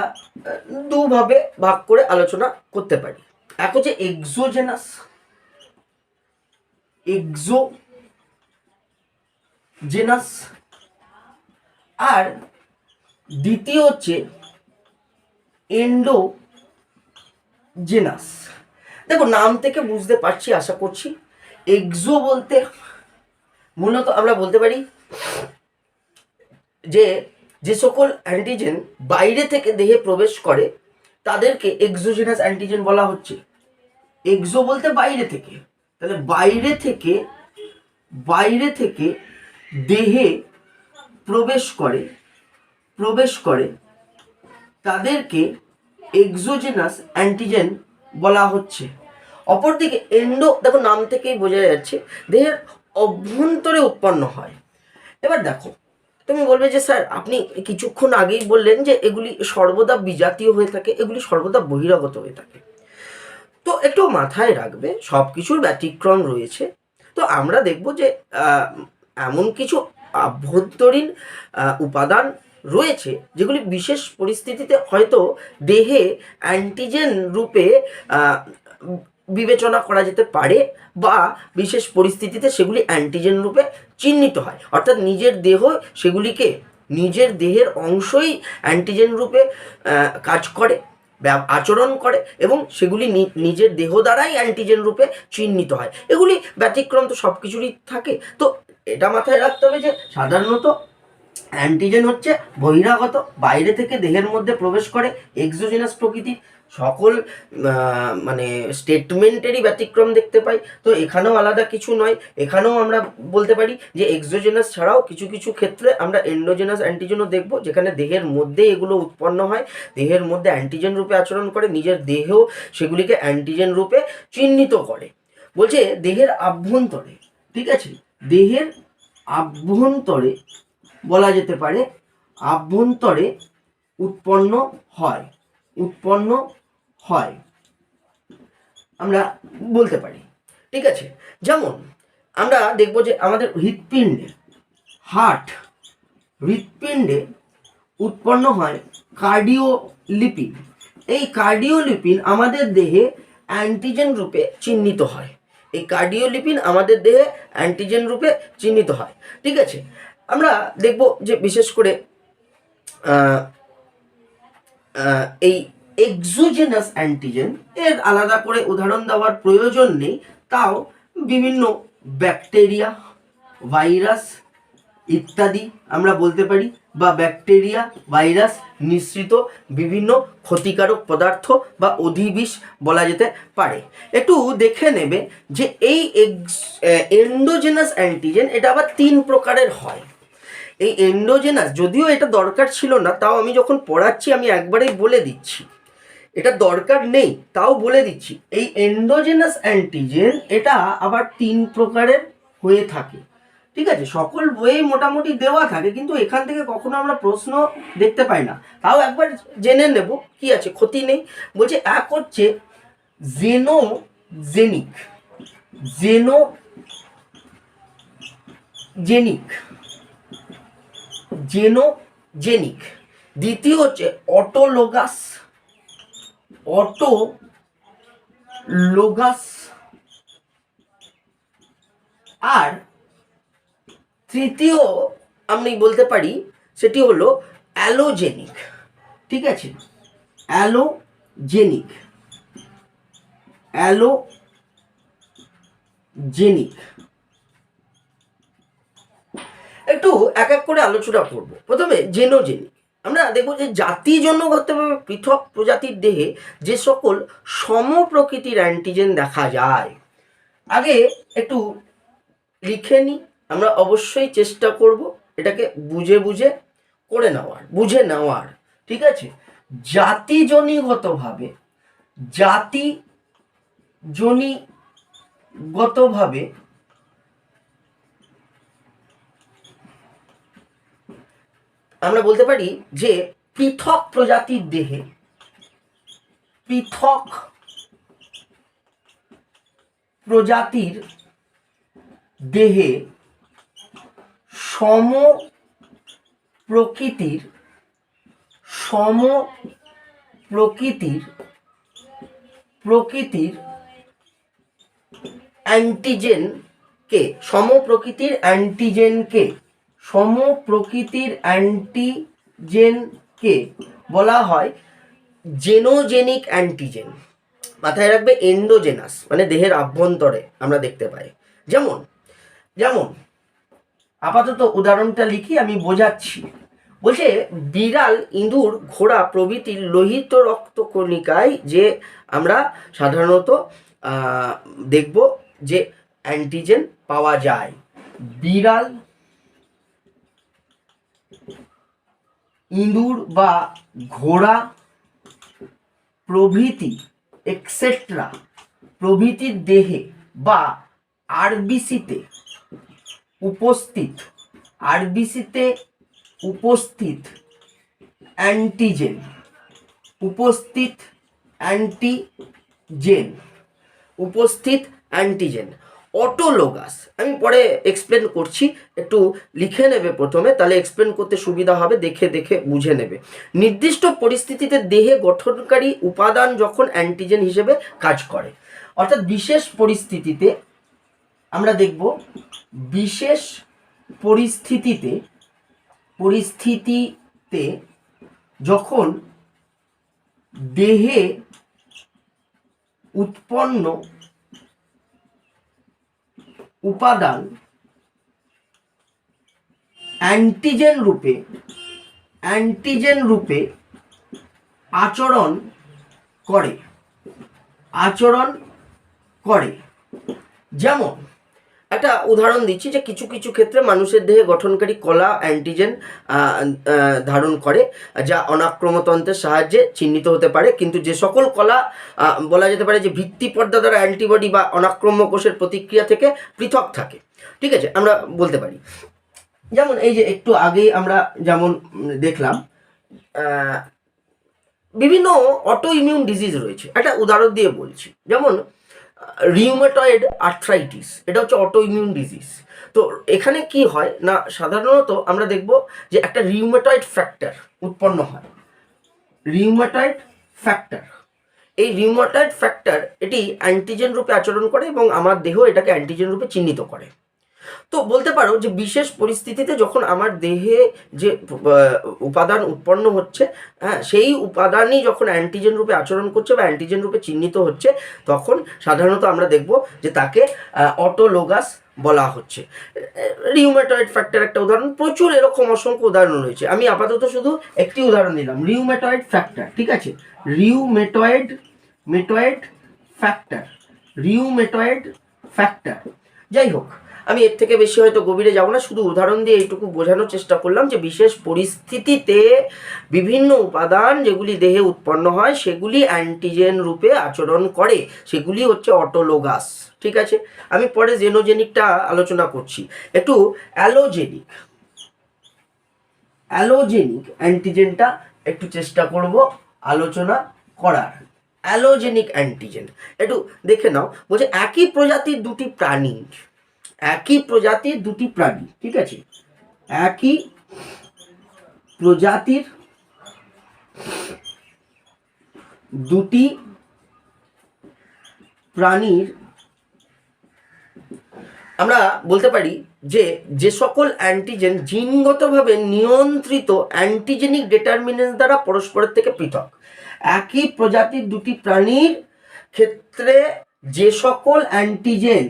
দুভাবে ভাগ করে আলোচনা করতে পারি। এক হচ্ছে এক্সোজেনাস, এক্সোজেনাস, আর দ্বিতীয় হচ্ছে এন্ডোজেনাস। দেখো নাম থেকে বুঝতে পারছি আশা করছি। এক্সো বলতে মূলত আমরা বলতে পারি যে যে সকল অ্যান্টিজেন বাইরে থেকে দেহে প্রবেশ করে তাদেরকে এক্সোজেনাস অ্যান্টিজেন বলা হচ্ছে। এক্সো বলতে বাইরে থেকে, তাহলে বাইরে থেকে দেহে প্রবেশ করে তাদেরকে এক্সোজেনাস অ্যান্টিজেন বলা হচ্ছে। অপরদিকে এন্ডো, দেখো নাম থেকেই বোঝা যাচ্ছে দেহের অভ্যন্তরে উৎপন্ন হয়। এবার দেখো তুমি বলবে যে স্যার আপনি কিছুক্ষণ আগেই বললেন যে এগুলি সর্বদা বিজাতীয় হয়ে থাকে, এগুলি সর্বদা বহিরাগত হয়ে থাকে। তো একটু মাথায় রাখবে সব কিছুর ব্যতিক্রম রয়েছে। তো আমরা দেখব যে এমন কিছু আভ্যন্তরীণ উপাদান রয়েছে যেগুলি বিশেষ পরিস্থিতিতে হয়তো দেহে অ্যান্টিজেন রূপে বিবেচনা করা যেতে পারে, বা বিশেষ পরিস্থিতিতে সেগুলি অ্যান্টিজেন রূপে চিহ্নিত হয়। অর্থাৎ নিজের দেহের অংশই অ্যান্টিজেন রূপে কাজ করে, আচরণ করে, এবং সেগুলি নিজের দেহ দ্বারাই অ্যান্টিজেন রূপে চিহ্নিত হয়। এগুলি ব্যতিক্রম তো সব কিছুরই থাকে। তো এটা মাথায় রাখতে হবে যে সাধারণত অ্যান্টিজেন হচ্ছে বহিরাগত, বাইরে থেকে দেহের মধ্যে প্রবেশ করে। এক্সোজেনাস প্রকৃতির সকল মানে স্টেটমেন্টেরই ব্যতিক্রম দেখতে পাই। তো এখানেও আলাদা কিছু নয়। এখানেও আমরা বলতে পারি যে এক্সোজেনাস ছাড়াও কিছু কিছু ক্ষেত্রে আমরা এন্ডোজেনাস অ্যান্টিজেনও দেখব, যেখানে দেহের মধ্যে এগুলো উৎপন্ন হয়, দেহের মধ্যে অ্যান্টিজেন রূপে আচরণ করে, নিজের দেহেও সেগুলিকে অ্যান্টিজেন রূপে চিহ্নিত করে। বলছে দেহের আভ্যন্তরে, ঠিক আছে, দেহের আভ্যন্তরে বলা যেতে পারে আভ্যন্তরে উৎপন্ন হয় আমরা বলতে পারি, ঠিক আছে। যেমন আমরা দেখব যে আমাদের হৃৎপিণ্ডে উৎপন্ন হয় কার্ডিওলিপিন। এই কার্ডিওলিপিন আমাদের দেহে অ্যান্টিজেন রূপে চিহ্নিত হয়। ঠিক আছে। আমরা দেখব যে বিশেষ করে এই এক্সোজেনাস অ্যান্টিজেন এর আলাদা করে উদাহরণ দেওয়ার প্রয়োজন নেই, তাও বিভিন্ন ব্যাকটেরিয়া, ভাইরাস ইত্যাদি আমরা বলতে পারি, বা ব্যাকটেরিয়া ভাইরাস নিঃসৃত বিভিন্ন ক্ষতিকারক পদার্থ বা অধিবিষ বলা যেতে পারে। একটু দেখে নেবে যে এই এন্ডোজেনাস অ্যান্টিজেন এটা আবার 3 প্রকারের হয়। এই এন্ডোজেনাস, যদিও এটা দরকার ছিল না, তাও আমি যখন পড়াচ্ছি আমি একবারেই বলে দিচ্ছি, এটা দরকার নেই তাও বলে দিচ্ছি। এই এন্ডোজেনাস অ্যান্টিজেন এটা আবার 3 প্রকারের হয়ে থাকে, ঠিক আছে। সকল বইয়ে মোটামুটি দেওয়া থাকে, কিন্তু এখান থেকে কখনো আমরা প্রশ্ন দেখতে পাই না, তাও একবার জেনে নেব, কি আছে, ক্ষতি নেই। বলছে এক হচ্ছে জেনোজেনিক, দ্বিতীয় হচ্ছে অটোলোগাস, আর তৃতীয় আমি বলতে পারি সেটি হলো অ্যালোজেনিক। ঠিক আছে, অ্যালোজেনিক, অ্যালোজেনিক। একটু এক এক করে আলোচনা করব। প্রথমে জেনোজেনিক। আমরা দেখব যে জাতিজন্যগতভাবে পৃথক প্রজাতির দেহে যে সকল সমপ্রকৃতির অ্যান্টিজেন দেখা যায়। আগে একটু লিখে নিই, আমরা অবশ্যই চেষ্টা করব এটাকে বুঝে বুঝে নেওয়ার। ঠিক আছে, জাতিজনিগতভাবে আমরা বলতে পারি যে পৃথক প্রজাতির দেহে সম প্রকৃতির অ্যান্টিজেনকে বলা হয় জেনোজেনিক অ্যান্টিজেন। মাথায় রাখবে, এন্ডোজেনাস মানে দেহের আভ্যন্তরে আমরা দেখতে পাই। যেমন যেমন আপাতত উদাহরণটা লিখি, আমি বোঝাচ্ছি। বলছে বিড়াল, ইঁদুর, ঘোড়া প্রভৃতির লোহিত রক্তকণিকায় যে আমরা সাধারণত দেখব যে অ্যান্টিজেন পাওয়া যায়। বিড়াল, ইঁদুর বা ঘোড়া প্রভৃতি এক্সেট্রা প্রভৃতির দেহে বা আরবিসিতে উপস্থিত অ্যান্টিজেন অটোলোগাস। আমি পরে এক্সপ্লেন করছি, একটু লিখে নেবে প্রথমে, তাহলে এক্সপ্লেন করতে সুবিধা হবে, দেখে বুঝে নেবে। নির্দিষ্ট পরিস্থিতিতে দেহে গঠনকারী উপাদান যখন অ্যান্টিজেন হিসেবে কাজ করে, অর্থাৎ বিশেষ পরিস্থিতিতে আমরা দেখব, বিশেষ পরিস্থিতিতে যখন দেহে উৎপন্ন উপাদান অ্যান্টিজেন রূপে আচরণ করে। যেমন একটা উদাহরণ দিচ্ছি, যে কিছু কিছু ক্ষেত্রে মানুষের দেহে গঠনকারী কলা অ্যান্টিজেন ধারণ করে, যা অনাক্রমতন্ত্রের সাহায্যে চিহ্নিত হতে পারে। কিন্তু যে সকল কলা বলা যেতে পারে যে ভিত্তি পর্দা দ্বারা অ্যান্টিবডি বা অনাক্রম্য কোষের প্রতিক্রিয়া থেকে পৃথক থাকে। ঠিক আছে, আমরা বলতে পারি যেমন এই যে একটু আগেই আমরা যেমন দেখলাম বিভিন্ন অটো ইমিউন ডিজিজ রয়েছে। একটা উদাহরণ দিয়ে বলছি, যেমন রিউমেটয়েড আর্থ্রাইটিস, এটা হচ্ছে অটো ইমিউন ডিজিজ। তো এখানে কি হয় না, সাধারণত আমরা দেখব যে একটা রিউমেটয়েড ফ্যাক্টর উৎপন্ন হয়। এই রিউমেটয়েড ফ্যাক্টর এটি অ্যান্টিজেন রূপে আচরণ করে এবং আমার দেহ এটাকে অ্যান্টিজেন রূপে চিহ্নিত করে। তো বলতে পারো যে বিশেষ পরিস্থিতিতে যখন আমার দেহে যে উপাদান উৎপন্ন হচ্ছে, হ্যাঁ, সেই উপাদানই যখন অ্যান্টিজেন রূপে আচরণ করছে বা অ্যান্টিজেন রূপে চিহ্নিত হচ্ছে, তখন সাধারণত আমরা দেখব যে তাকে অটোলোগাস বলা হচ্ছে। রিউমেটয়েড ফ্যাক্টর একটা উদাহরণ, প্রচুর এরকম অসংখ্য উদাহরণ রয়েছে। আমি আপাতত শুধু একটি উদাহরণ দিলাম, রিউমেটয়েড ফ্যাক্টর। ঠিক আছে, রিউমেটয়েড ফ্যাক্টর। যাই হোক, আমি এর থেকে বেশি হয়তো গভীরে যাব না, শুধু উদাহরণ দিয়ে এইটুকু বোঝানোর চেষ্টা করলাম যে বিশেষ পরিস্থিতিতে বিভিন্ন উপাদান যেগুলি দেহে উৎপন্ন হয় সেগুলি অ্যান্টিজেন রূপে আচরণ করে, সেগুলি হচ্ছে অটোলোগাস। ঠিক আছে, আমি পরে জেনোজেনিকটা আলোচনা করছি। একটু অ্যালোজেনিক অ্যান্টিজেনটা একটু চেষ্টা করব আলোচনা করার। অ্যালোজেনিক অ্যান্টিজেন একটু দেখে নাও। বলছে একই প্রজাতির দুটি প্রাণী, ঠিক আছে, একই প্রজাতির দুটি প্রাণীর আমরা বলতে পারি যে যে সকল অ্যান্টিজেন জিনগতভাবে নিয়ন্ত্রিত অ্যান্টিজেনিক ডিটারমিনেন্টস দ্বারা পরস্পরের থেকে পৃথক। একই প্রজাতির দুটি প্রাণীর ক্ষেত্রে যে সকল অ্যান্টিজেন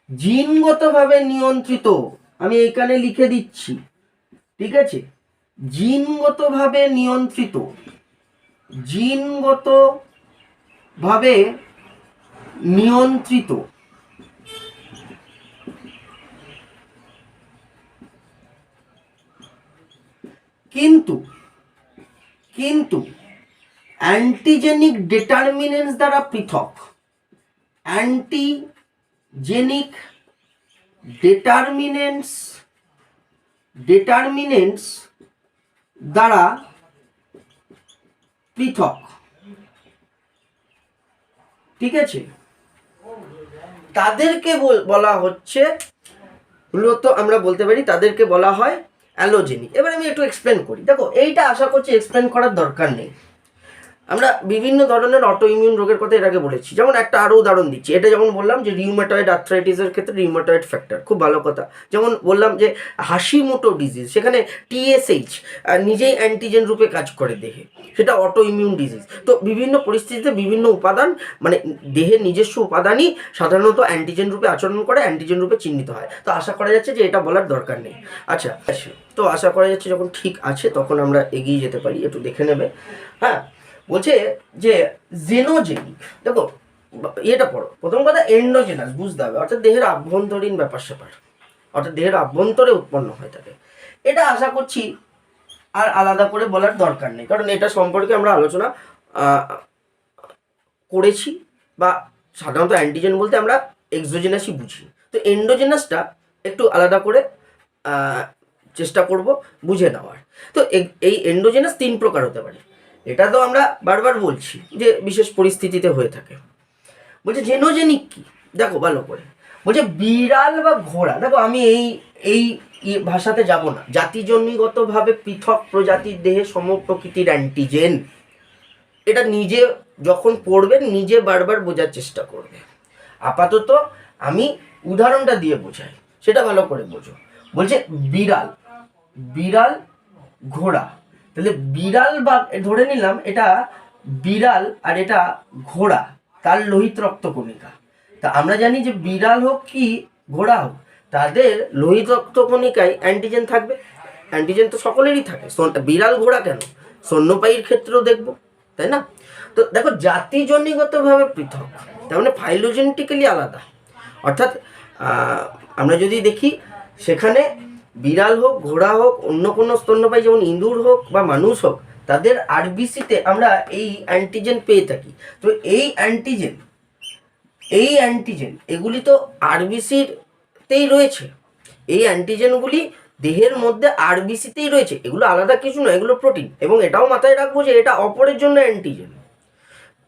জিনগতভাবে নিয়ন্ত্রিত, আমি এখানে লিখে দিচ্ছি, ঠিক আছে, জিনগতভাবে নিয়ন্ত্রিত কিন্তু অ্যান্টিজেনিক ডিটারমিনেন্টস দ্বারা পৃথক, অ্যান্টিজেনিক ডিটারমিনেন্টস দ্বারা পৃথক, ঠিক আছে, তাদেরকে বলা হচ্ছে, মূলত আমরা বলতে পারি তাদেরকে বলা হয় অ্যালোজেনিক। এবার আমি একটু এক্সপ্লেন করি। দেখো, এইটা আশা করছি এক্সপ্লেন করার দরকার নেই। আমরা বিভিন্ন ধরনের অটো ইমিউন রোগের কথা এর আগে বলেছি। যেমন একটা আরও উদাহরণ দিচ্ছি, এটা যেমন বললাম যে রিউমেটয়েড আর্থ্রাইটিসের ক্ষেত্রে রিউমেটয়েড ফ্যাক্টর খুব ভালো কথা। যেমন বললাম যে হাসিমোটো ডিজিজ, সেখানে টিএসএইচ নিজেই অ্যান্টিজেন রূপে কাজ করে দেহে, সেটা অটো ইমিউন ডিজিজ। তো বিভিন্ন পরিস্থিতিতে বিভিন্ন উপাদান, মানে দেহের নিজস্ব উপাদানই সাধারণত অ্যান্টিজেন রূপে আচরণ করে, অ্যান্টিজেন রূপে চিহ্নিত হয়। তো আশা করা যাচ্ছে যে এটা বলার দরকার নেই। আচ্ছা, তো আশা করা যাচ্ছে যখন ঠিক আছে তখন আমরা এগিয়ে যেতে পারি। একটু দেখে নেবে। হ্যাঁ, বলছে যে জেনোজেনিক, দেখো এটা পড়ো। প্রথম কথা এন্ডোজেনাস বুঝতে হবে, অর্থাৎ দেহের আভ্যন্তরীণ ব্যাপার স্যাপার, অর্থাৎ দেহের আভ্যন্তরে উৎপন্ন হয়ে থাকে। এটা আশা করছি আর আলাদা করে বলার দরকার নেই, কারণ এটা সম্পর্কে আমরা আলোচনা করেছি। বা সাধারণত অ্যান্টিজেন বলতে আমরা এক্সোজেনাসই বুঝি। তো এন্ডোজেনাসটা একটু আলাদা করে চেষ্টা করব বুঝে নেওয়ার। তো এই এন্ডোজেনাস 3 প্রকার হতে পারে। এটা তো আমরা বারবার বলছি যে বিশেষ পরিস্থিতিতে হয়ে থাকে। বলছে জেনোজেনিক কি, দেখো ভালো করে। বলছে বিড়াল বা ঘোড়া, দেখো আমি এই ভাষাতে যাব না। জাতিজন্যগতভাবে পৃথক প্রজাতির দেহে সমপ্রকৃতির অ্যান্টিজেন, এটা নিজে যখন পড়বেন নিজে বারবার বোঝার চেষ্টা করবে। আপাতত আমি উদাহরণটা দিয়ে বোঝাই, সেটা ভালো করে বোঝো। বলছে বিড়াল ঘোড়া, তাহলে বিড়াল বা ধরে নিলাম এটা বিড়াল আর এটা ঘোড়া, তার লোহিত রক্তকণিকা। তা আমরা জানি যে বিড়াল হোক কি ঘোড়া হোক, তাদের লোহিত রক্তকণিকায় অ্যান্টিজেন থাকবে। অ্যান্টিজেন তো সকলেরই থাকে, বিড়াল ঘোড়া কেন, স্তন্যপায়ীর ক্ষেত্রেও দেখবো, তাই না? তো দেখো জাতিজন্যগতভাবে পৃথক, তার মানে ফাইলোজেনেটিক্যালি আলাদা। অর্থাৎ আমরা যদি দেখি সেখানে বিড়াল হোক ঘোড়া হোক অন্য কোনো স্তন্যপায়ী, যেমন ইঁদুর হোক বা মানুষ হোক, তাদের আরবিসিতে আমরা এই অ্যান্টিজেন পেয়ে থাকি। তো এই অ্যান্টিজেন এগুলি তো আরবিসিতেই রয়েছে। এই অ্যান্টিজেনগুলি দেহের মধ্যে আরবিসিতেই রয়েছে, এগুলো আলাদা কিছু নয়, এগুলো প্রোটিন। এবং এটাও মাথায় রাখবো যে এটা অপরের জন্য অ্যান্টিজেন,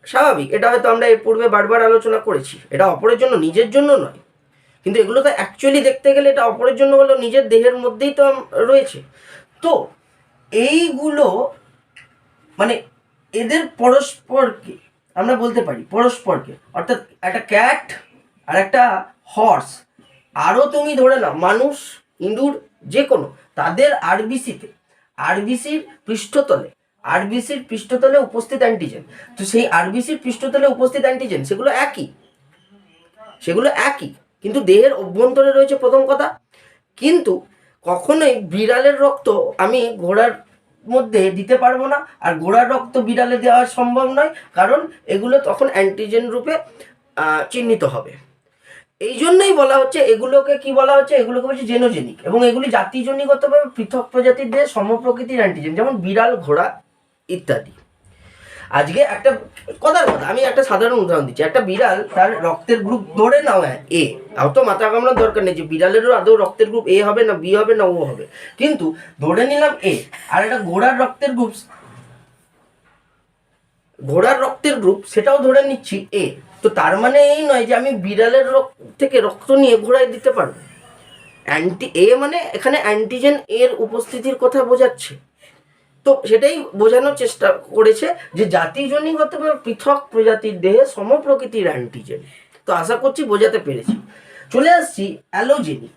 স্বাভাবিক। এটা হয়তো আমরা এর পূর্বে বারবার আলোচনা করেছি, এটা অপরের জন্য, নিজের জন্য নয়। কিন্তু এগুলো তো অ্যাকচুয়ালি দেখতে গেলে এটা অপরের জন্য হলো, নিজের দেহের মধ্যেই তো রয়েছে। তো এইগুলো মানে এদের পরস্পরকে আমরা বলতে পারি পরস্পরকে, অর্থাৎ একটা ক্যাট আর একটা হর্স, আরও তুমি ধরে নাও মানুষ, ইঁদুর, যে কোনো, তাদের আরবিসির পৃষ্ঠতলে উপস্থিত অ্যান্টিজেন। তো সেই আরবিসির পৃষ্ঠতলে উপস্থিত অ্যান্টিজেন সেগুলো একই, কিন্তু দেহের অভ্যন্তরে রয়েছে, প্রথম কথা। কিন্তু কখনোই বিড়ালের রক্ত আমি ঘোড়ার মধ্যে দিতে পারবো না, আর ঘোড়ার রক্ত বিড়ালে দেওয়া সম্ভব নয়, কারণ এগুলো তখন অ্যান্টিজেন রূপে চিহ্নিত হবে। এই জন্যই বলা হচ্ছে এগুলোকে কি বলা হচ্ছে, এগুলোকে বলছে জেনোজেনিক। এবং এগুলি জাতিজন্যগতভাবে পৃথক প্রজাতির দেহে সমপ্রকৃতির অ্যান্টিজেন, যেমন বিড়াল ঘোড়া ইত্যাদি। আজকে একটা কথার কথা, আমি একটা সাধারণ উদাহরণ দিচ্ছি। একটা বিড়াল, তার রক্তের গ্রুপ ধরে নাও এ, অত মাথা কামড়ানোর দরকার নেই যে বিড়ালেরও আদৌ রক্তের গ্রুপ এ হবে না বি হবে না ও হবে, কিন্তু ধরে নিলাম এ। আর একটা ঘোড়ার রক্তের গ্রুপ সেটাও ধরে নিচ্ছি এ। তো তার মানে এই নয় যে আমি বিড়ালের থেকে রক্ত নিয়ে ঘোড়ায় দিতে পারবো। এ মানে এখানে অ্যান্টিজেন এর উপস্থিতির কথা বোঝাচ্ছে। তো সেটাই বোঝানোর চেষ্টা করেছে যে জাতিজনিকভাবে পৃথক প্রজাতির দেহে সমপ্রকৃতির অ্যান্টিজেন। তো আশা করছি বোঝাতে পেরেছি। চলে আসছি অ্যালোজেনিক।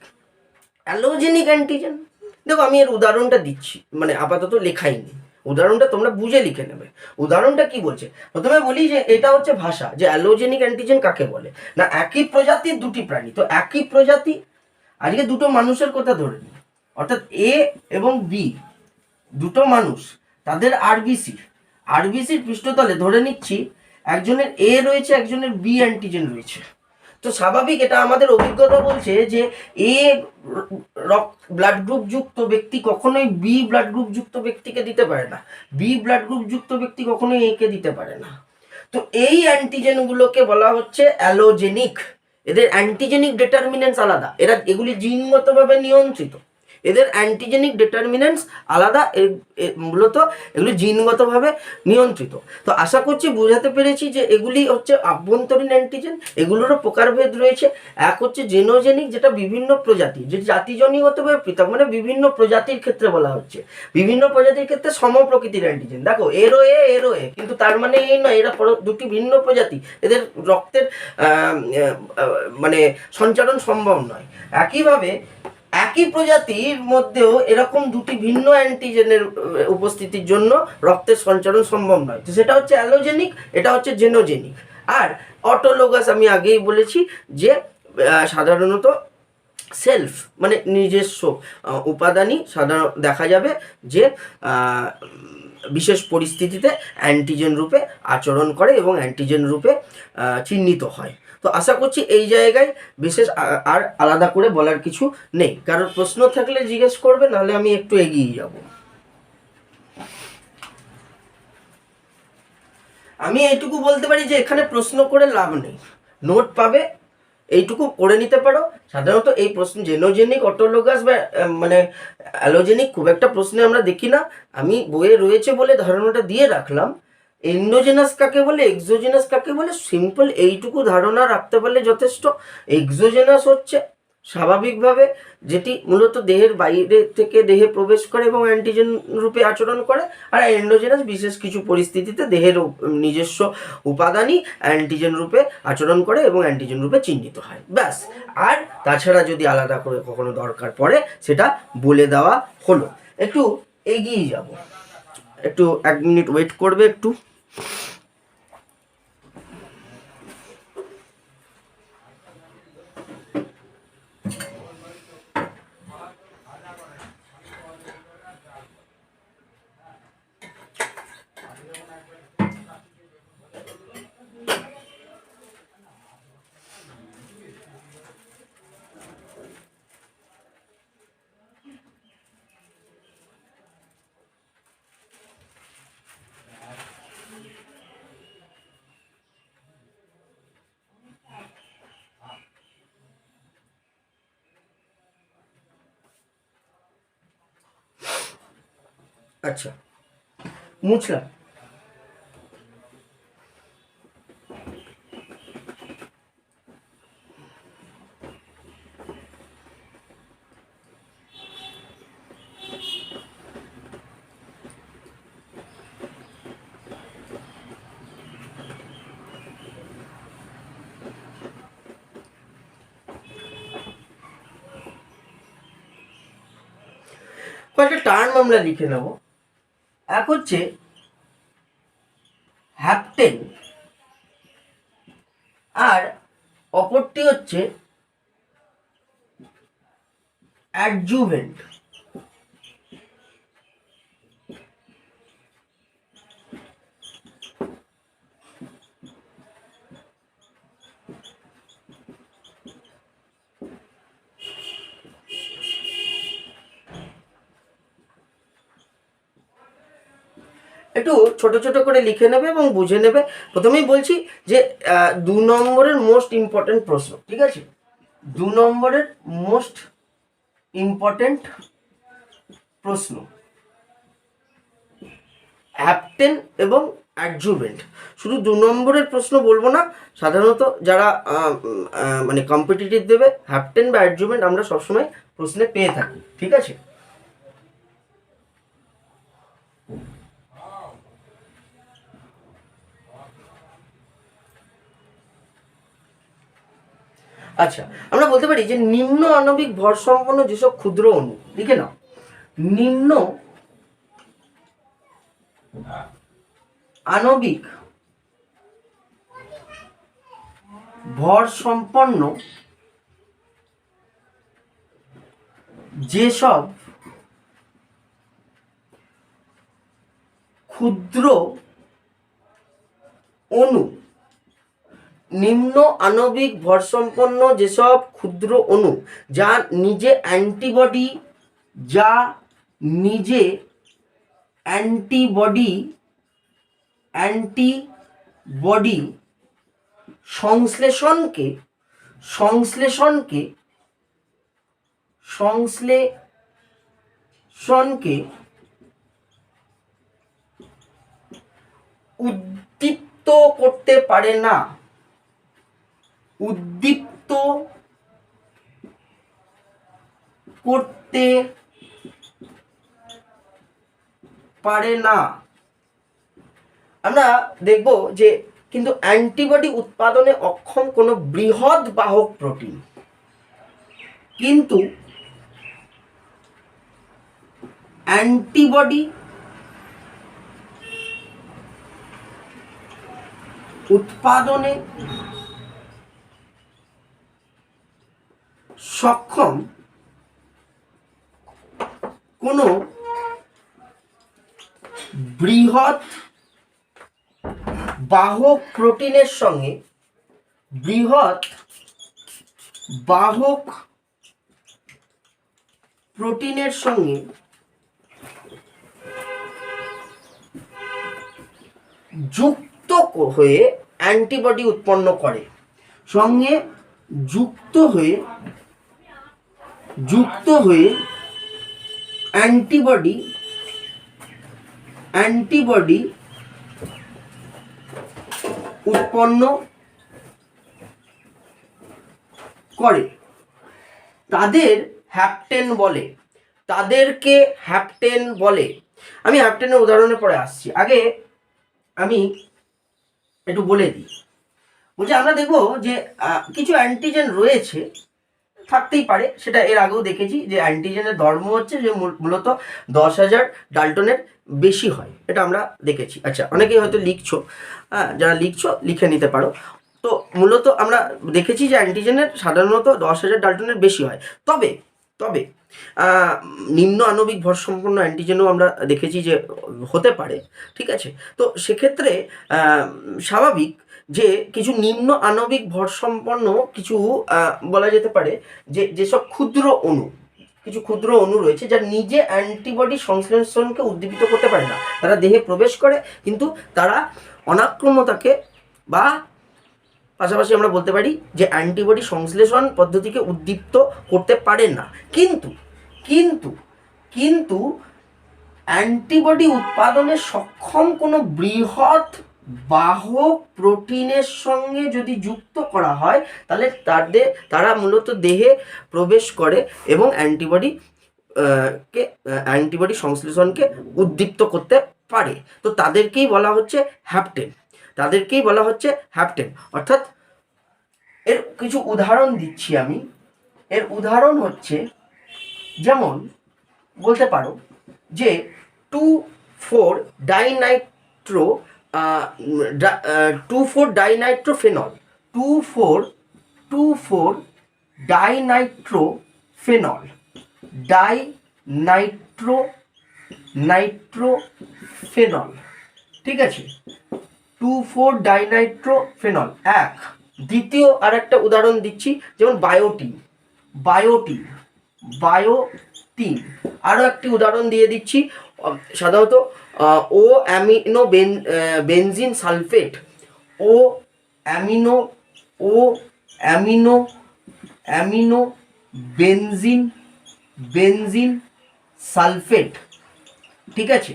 অ্যালোজেনিক অ্যান্টিজেন, দেখো আমি এর উদাহরণটা দিচ্ছি, মানে আপাতত লেখাই নেই, উদাহরণটা তোমরা বুঝে লিখে নেবে। উদাহরণটা কি বলছে, প্রথমে বলি যে এটা হচ্ছে ভাষা, যে অ্যালোজেনিক অ্যান্টিজেন কাকে বলে না, একই প্রজাতির দুটি প্রাণী, তো একই প্রজাতি, আজকে দুটো মানুষের কথা ধরে নিই, অর্থাৎ এ এবং বি, দুটো মানুষ, তাদের আরবিসির পৃষ্ঠতলে ধরে নিচ্ছি একজনের এ রয়েছে, একজনের বি অ্যান্টিজেন রয়েছে। তো স্বাভাবিক, এটা আমাদের অভিজ্ঞতা বলছে যে এ ব্লাড গ্রুপ যুক্ত ব্যক্তি কখনোই বি ব্লাড গ্রুপ যুক্ত ব্যক্তিকে দিতে পারে না, বি ব্লাড গ্রুপ যুক্ত ব্যক্তি কখনোই এ কে দিতে পারে না। তো এই অ্যান্টিজেনগুলোকে বলা হচ্ছে অ্যালোজেনিক। এদের অ্যান্টিজেনিক ডিটারমিনেন্টস আলাদা, এগুলি জিনগতভাবে নিয়ন্ত্রিত, এদের অ্যান্টিজেনিক ডিটারমিনেন্টস আলাদা, মূলত এগুলি জিনগতভাবে নিয়ন্ত্রিত। তো আশা করছি বোঝাতে পেরেছি যে এগুলি হচ্ছে আভ্যন্তরীণ অ্যান্টিজেন, এগুলোরও প্রকারভেদ রয়েছে। এক হচ্ছে জেনোজেনিক, যেটা বিভিন্ন প্রজাতি, যে জাতিজনিকভাবে পৃথক, মানে বিভিন্ন প্রজাতির ক্ষেত্রে বলা হচ্ছে, বিভিন্ন প্রজাতির ক্ষেত্রে সমপ্রকৃতির অ্যান্টিজেন। দেখো এরও এ, কিন্তু তার মানে এই নয় এরা দুটি ভিন্ন প্রজাতি, এদের রক্তের মানে সঞ্চারণ সম্ভব নয়। একইভাবে একই প্রজাতির মধ্যেও এরকম দুটি ভিন্ন অ্যান্টিজেনের উপস্থিতির জন্য রক্তের সঞ্চারণ সম্ভব নয়, তো সেটা হচ্ছে অ্যালোজেনিক, এটা হচ্ছে জেনোজেনিক। আর অটোলোগাস আমি আগেই বলেছি যে সাধারণত সেলফ মানে নিজস্ব উপাদানই সাধারণ দেখা যাবে যে বিশেষ পরিস্থিতিতে অ্যান্টিজেন রূপে আচরণ করে এবং অ্যান্টিজেন রূপে চিহ্নিত হয়। তো আশা করছি এই জায়গায় বিশেষ আর আলাদা করে বলার কিছু নেই, কারণ প্রশ্ন থাকলে জিজ্ঞেস করবে, নাহলে আমি একটু এগিয়ে যাব। আমি এইটুকু বলতে পারি যে এখানে প্রশ্ন করে লাভ নেই, নোট পাবে, এইটুকু করে নিতে পারো। সাধারণত এই প্রশ্ন জেনোজেনিক, অটোলোগাস বা মানে অ্যালোজেনিক খুব একটা প্রশ্নে আমরা দেখি না, আমি বইয়ে রয়েছে বলে ধারণাটা দিয়ে রাখলাম। এন্ডোজেনাস কাকে বলে, এক্সোজেনাস কাকে বলে, সিম্পল এইটুকু ধারণা রাখতে পারলে যথেষ্ট। এক্সোজেনাস হচ্ছে স্বাভাবিকভাবে যেটি মূলত দেহের বাইরে থেকে দেহে প্রবেশ করে এবং অ্যান্টিজেন রূপে আচরণ করে, আর এন্ডোজেনাস বিশেষ কিছু পরিস্থিতিতে দেহের নিজস্ব উপাদানই অ্যান্টিজেন রূপে আচরণ করে এবং অ্যান্টিজেন রূপে চিহ্নিত হয়, ব্যাস। আর তাছাড়া যদি আলাদা করে কখনো দরকার পড়ে সেটা বলে দেওয়া হলো। একটু এগিয়ে যাব, একটু 1 মিনিট ওয়েট করবে একটু। আচ্ছা, মুছলাম। কয়েকটা টার্ম আমরা লিখে নেব। এক হচ্ছে হ্যাপটেন, আর অপরটি হচ্ছে অ্যাডজুভেন্ট। একটু ছোট ছোট করে লিখে নেবে এবং বুঝে নেবে। প্রথমেই বলছি যে 2 নম্বরের মোস্ট ইম্পর্টেন্ট প্রশ্ন, ঠিক আছে? 2 নম্বরের মোস্ট ইম্পর্টেন্ট প্রশ্ন, হ্যাপটেন এবং অ্যাডজুভেন্ট। শুধু 2 নম্বরের প্রশ্ন বলবো না, সাধারণত যারা মানে কম্পিটিটিভ দেবে, হ্যাপটেন বা অ্যাডজুভেন্ট আমরা সবসময় প্রশ্নে পেয়ে থাকি, ঠিক আছে? আচ্ছা, আমরা বলতে পারি যে নিম্ন আণবিক ভর সম্পন্ন যেসব ক্ষুদ্র অণু, লিখে নাও, নিম্ন আণবিক ভর সম্পন্ন যেসব ক্ষুদ্র অণু, নিম্ন আণবিক ভরসম্পন্ন যেসব ক্ষুদ্র অণু যা নিজে অ্যান্টিবডি, যা নিজে অ্যান্টিবডি অ্যান্টিবডি সংশ্লেষণকে সংশ্লেষণকে সংশ্লেষণকে উদ্দীপ্ত করতে পারে না, উদ্দীপ্ত করতে পারে না। আমরা দেখব যে কিন্তু অ্যান্টিবডি উৎপাদনে অক্ষম কোনো বৃহৎ বাহক প্রোটিন, কিন্তু অ্যান্টিবডি উৎপাদনে সক্ষম কোনো বৃহৎ বাহক প্রোটিনের সঙ্গে, বৃহৎ বাহক প্রোটিনের সঙ্গে যুক্ত হয়ে অ্যান্টিবডি উৎপন্ন করে, সঙ্গে যুক্ত হয়ে অ্যান্টিবডি উৎপন্ন করে, তাদের হ্যাপটেন বলে, তাদেরকে হ্যাপটেন বলে। আমি হ্যাপটেনের উদাহরণে পরে আসছি, আগে আমি একটু বলে দিই। বলছি আমরা দেখব যে কিছু অ্যান্টিজেন রয়েছে, থাকতেই পারে, সেটা এর আগেও দেখেছি যে অ্যান্টিজেনের ধর্ম হচ্ছে যে মূলত 10,000 ডাল্টনের বেশি হয়, এটা আমরা দেখেছি। আচ্ছা, অনেকেই হয়তো লিখছো, যারা লিখছো লিখে নিতে পারো। তো মূলত আমরা দেখেছি যে অ্যান্টিজেনের সাধারণত 10,000 ডাল্টনের বেশি হয়। তবে তবে নিম্ন আণবিক ভর সম্পন্ন অ্যান্টিজেনও আমরা দেখেছি যে হতে পারে, ঠিক আছে। তো সেক্ষেত্রে স্বাভাবিক যে কিছু নিম্ন আণবিক ভরসম্পন্ন কিছু বলা যেতে পারে যে যেসব ক্ষুদ্র অণু, কিছু ক্ষুদ্র অণু রয়েছে যা নিজে অ্যান্টিবডি সংশ্লেষণকে উদ্দীপিত করতে পারে না। তারা দেহে প্রবেশ করে কিন্তু তারা অনাক্রম্যতাকে বা পাশাপাশি আমরা বলতে পারি যে অ্যান্টিবডি সংশ্লেষণ পদ্ধতিকে উদ্দীপ্ত করতে পারে না। কিন্তু কিন্তু কিন্তু অ্যান্টিবডি উৎপাদনে সক্ষম কোনো বৃহৎ বাহক প্রোটিনের সঙ্গে যদি যুক্ত করা হয় তাহলে তারা মূলত দেহে প্রবেশ করে এবং অ্যান্টিবডি সংশ্লেষণকে উদ্দীপ্ত করতে পারে। তো তাদেরকেই বলা হচ্ছে হ্যাপটেন, অর্থাৎ এর কিছু উদাহরণ দিচ্ছি আমি। এর উদাহরণ হচ্ছে, যেমন বলতে পারো যে 2,4-ডাইনাইট্রো ডাইনাইট্রোফেনল, 2,4-ডাইনাইট্রোফেনল, নাইট্রোফেনল, ঠিক আছে, 2,4-ডাইনাইট্রোফেনল এক। দ্বিতীয় আর একটা উদাহরণ দিচ্ছি, যেমন বায়োটিন। আরও একটি উদাহরণ দিয়ে দিচ্ছি, সাধারণত ও বেনজিন সালফেট, বেনজিন সালফেট, ঠিক আছে,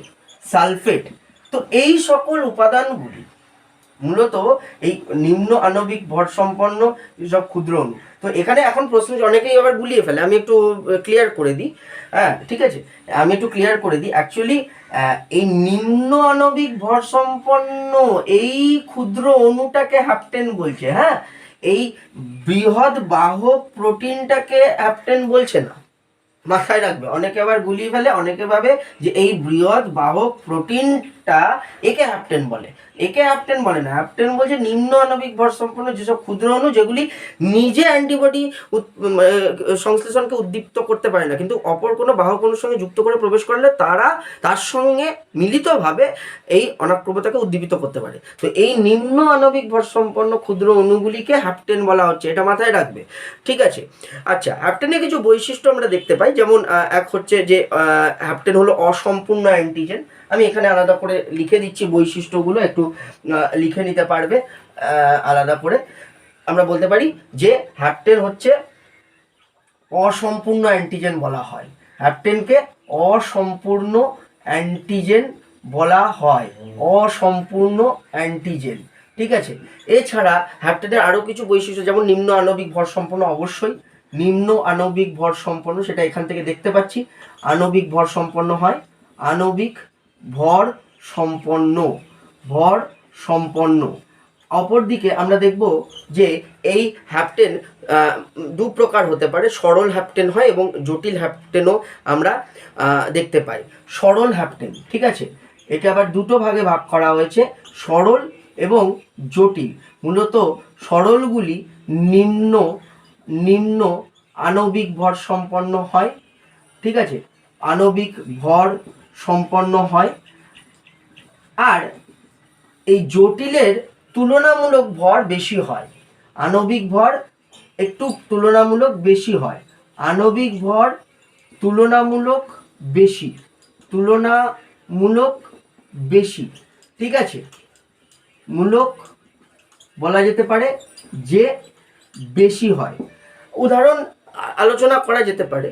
সালফেট। তো এই সকল উপাদানগুলি মূলত এই নিম্ন আণবিক ভর সম্পন্ন সব ক্ষুদ্র অণু। তো এখানে এখন প্রশ্ন অনেকেই আবার গুলিয়ে ফেলে, আমি একটু ক্লিয়ার করে দিই। হ্যাঁ, ঠিক আছে, আমি একটু ক্লিয়ার করে দিই। অ্যাকচুয়ালি এই নিম্ন আণবিক ভর সম্পন্ন এই ক্ষুদ্র অণুটাকে হ্যাপটেন বলছে, হ্যাঁ, এই বৃহৎ বাহক প্রোটিনটাকে হ্যাপটেন বলছে না, মাথায় রাখবে। অনেকে আবার গুলিয়ে ফেলে, অনেকে ভাবে যে এই বৃহৎ বাহক প্রোটিনটা একে হ্যাপটেন বলে। একে হ্যাপটেন বলে না, হ্যাপটেন বলছে নিম্ন আণবিক ভর সম্পন্ন যেসব ক্ষুদ্র অণু যেগুলি নিজে অ্যান্টিবডি সংশ্লেষণকে উদ্দীপ্ত করতে পারে না, কিন্তু অপর কোনো বাহক অণুর সঙ্গে যুক্ত করে প্রবেশ করলে তার সঙ্গে মিলিতভাবে এই অনাক্রম্যতাকে উদ্দীপিত করতে পারে। তো এই নিম্ন আণবিক ভর সম্পন্ন ক্ষুদ্র অণুগুলিকে হ্যাপটেন বলা হচ্ছে, এটা মাথায় রাখবে। ঠিক আছে, আচ্ছা, হ্যাপটেনের কিছু বৈশিষ্ট্য আমরা দেখতে পাই, যেমন এক হচ্ছে যে হ্যাপটেন হলো অসম্পূর্ণ অ্যান্টিজেন। আমি এখানে আলাদা করে লিখে দিচ্ছি বৈশিষ্ট্যগুলো, একটু লিখে নিতে পারবে আলাদা করে। আমরা বলতে পারি যে হ্যাপটেন হচ্ছে অসম্পূর্ণ অ্যান্টিজেন বলা হয়, হ্যাপটেনকে অসম্পূর্ণ অ্যান্টিজেন বলা হয়, অসম্পূর্ণ অ্যান্টিজেন। ঠিক আছে, এছাড়া হ্যাপটেনের আরও কিছু বৈশিষ্ট্য, যেমন নিম্ন আণবিক ভর সম্পন্ন, অবশ্যই নিম্ন আণবিক ভর সম্পন্ন, সেটা এখান থেকে দেখতে পাচ্ছি, আণবিক ভর সম্পন্ন হয়, আণবিক ভর সম্পন্ন, ভর সম্পন্ন। অপরদিকে আমরা দেখব যে এই হ্যাপটেন দু প্রকার হতে পারে, সরল হ্যাপটেন হয় এবং জটিল হ্যাপটেনও আমরা দেখতে পাই। সরল হ্যাপটেন, ঠিক আছে, এটা আবার দুটো ভাগে ভাগ করা হয়েছে, সরল এবং জটিল। মূলত সরলগুলি নিম্ন নিম্ন আণবিক ভর সম্পন্ন হয়, ঠিক আছে, আণবিক ভর সম্পন্ন হয়। আর এই জটিলের তুলনামূলক ভর বেশি হয়, আণবিক ভর একটু তুলনামূলক বেশি হয়, আণবিক ভর তুলনামূলক বেশি, তুলনামূলক বেশি, ঠিক আছে, মূলক বলা যেতে পারে যে বেশি হয়। উদাহরণ আলোচনা করা যেতে পারে,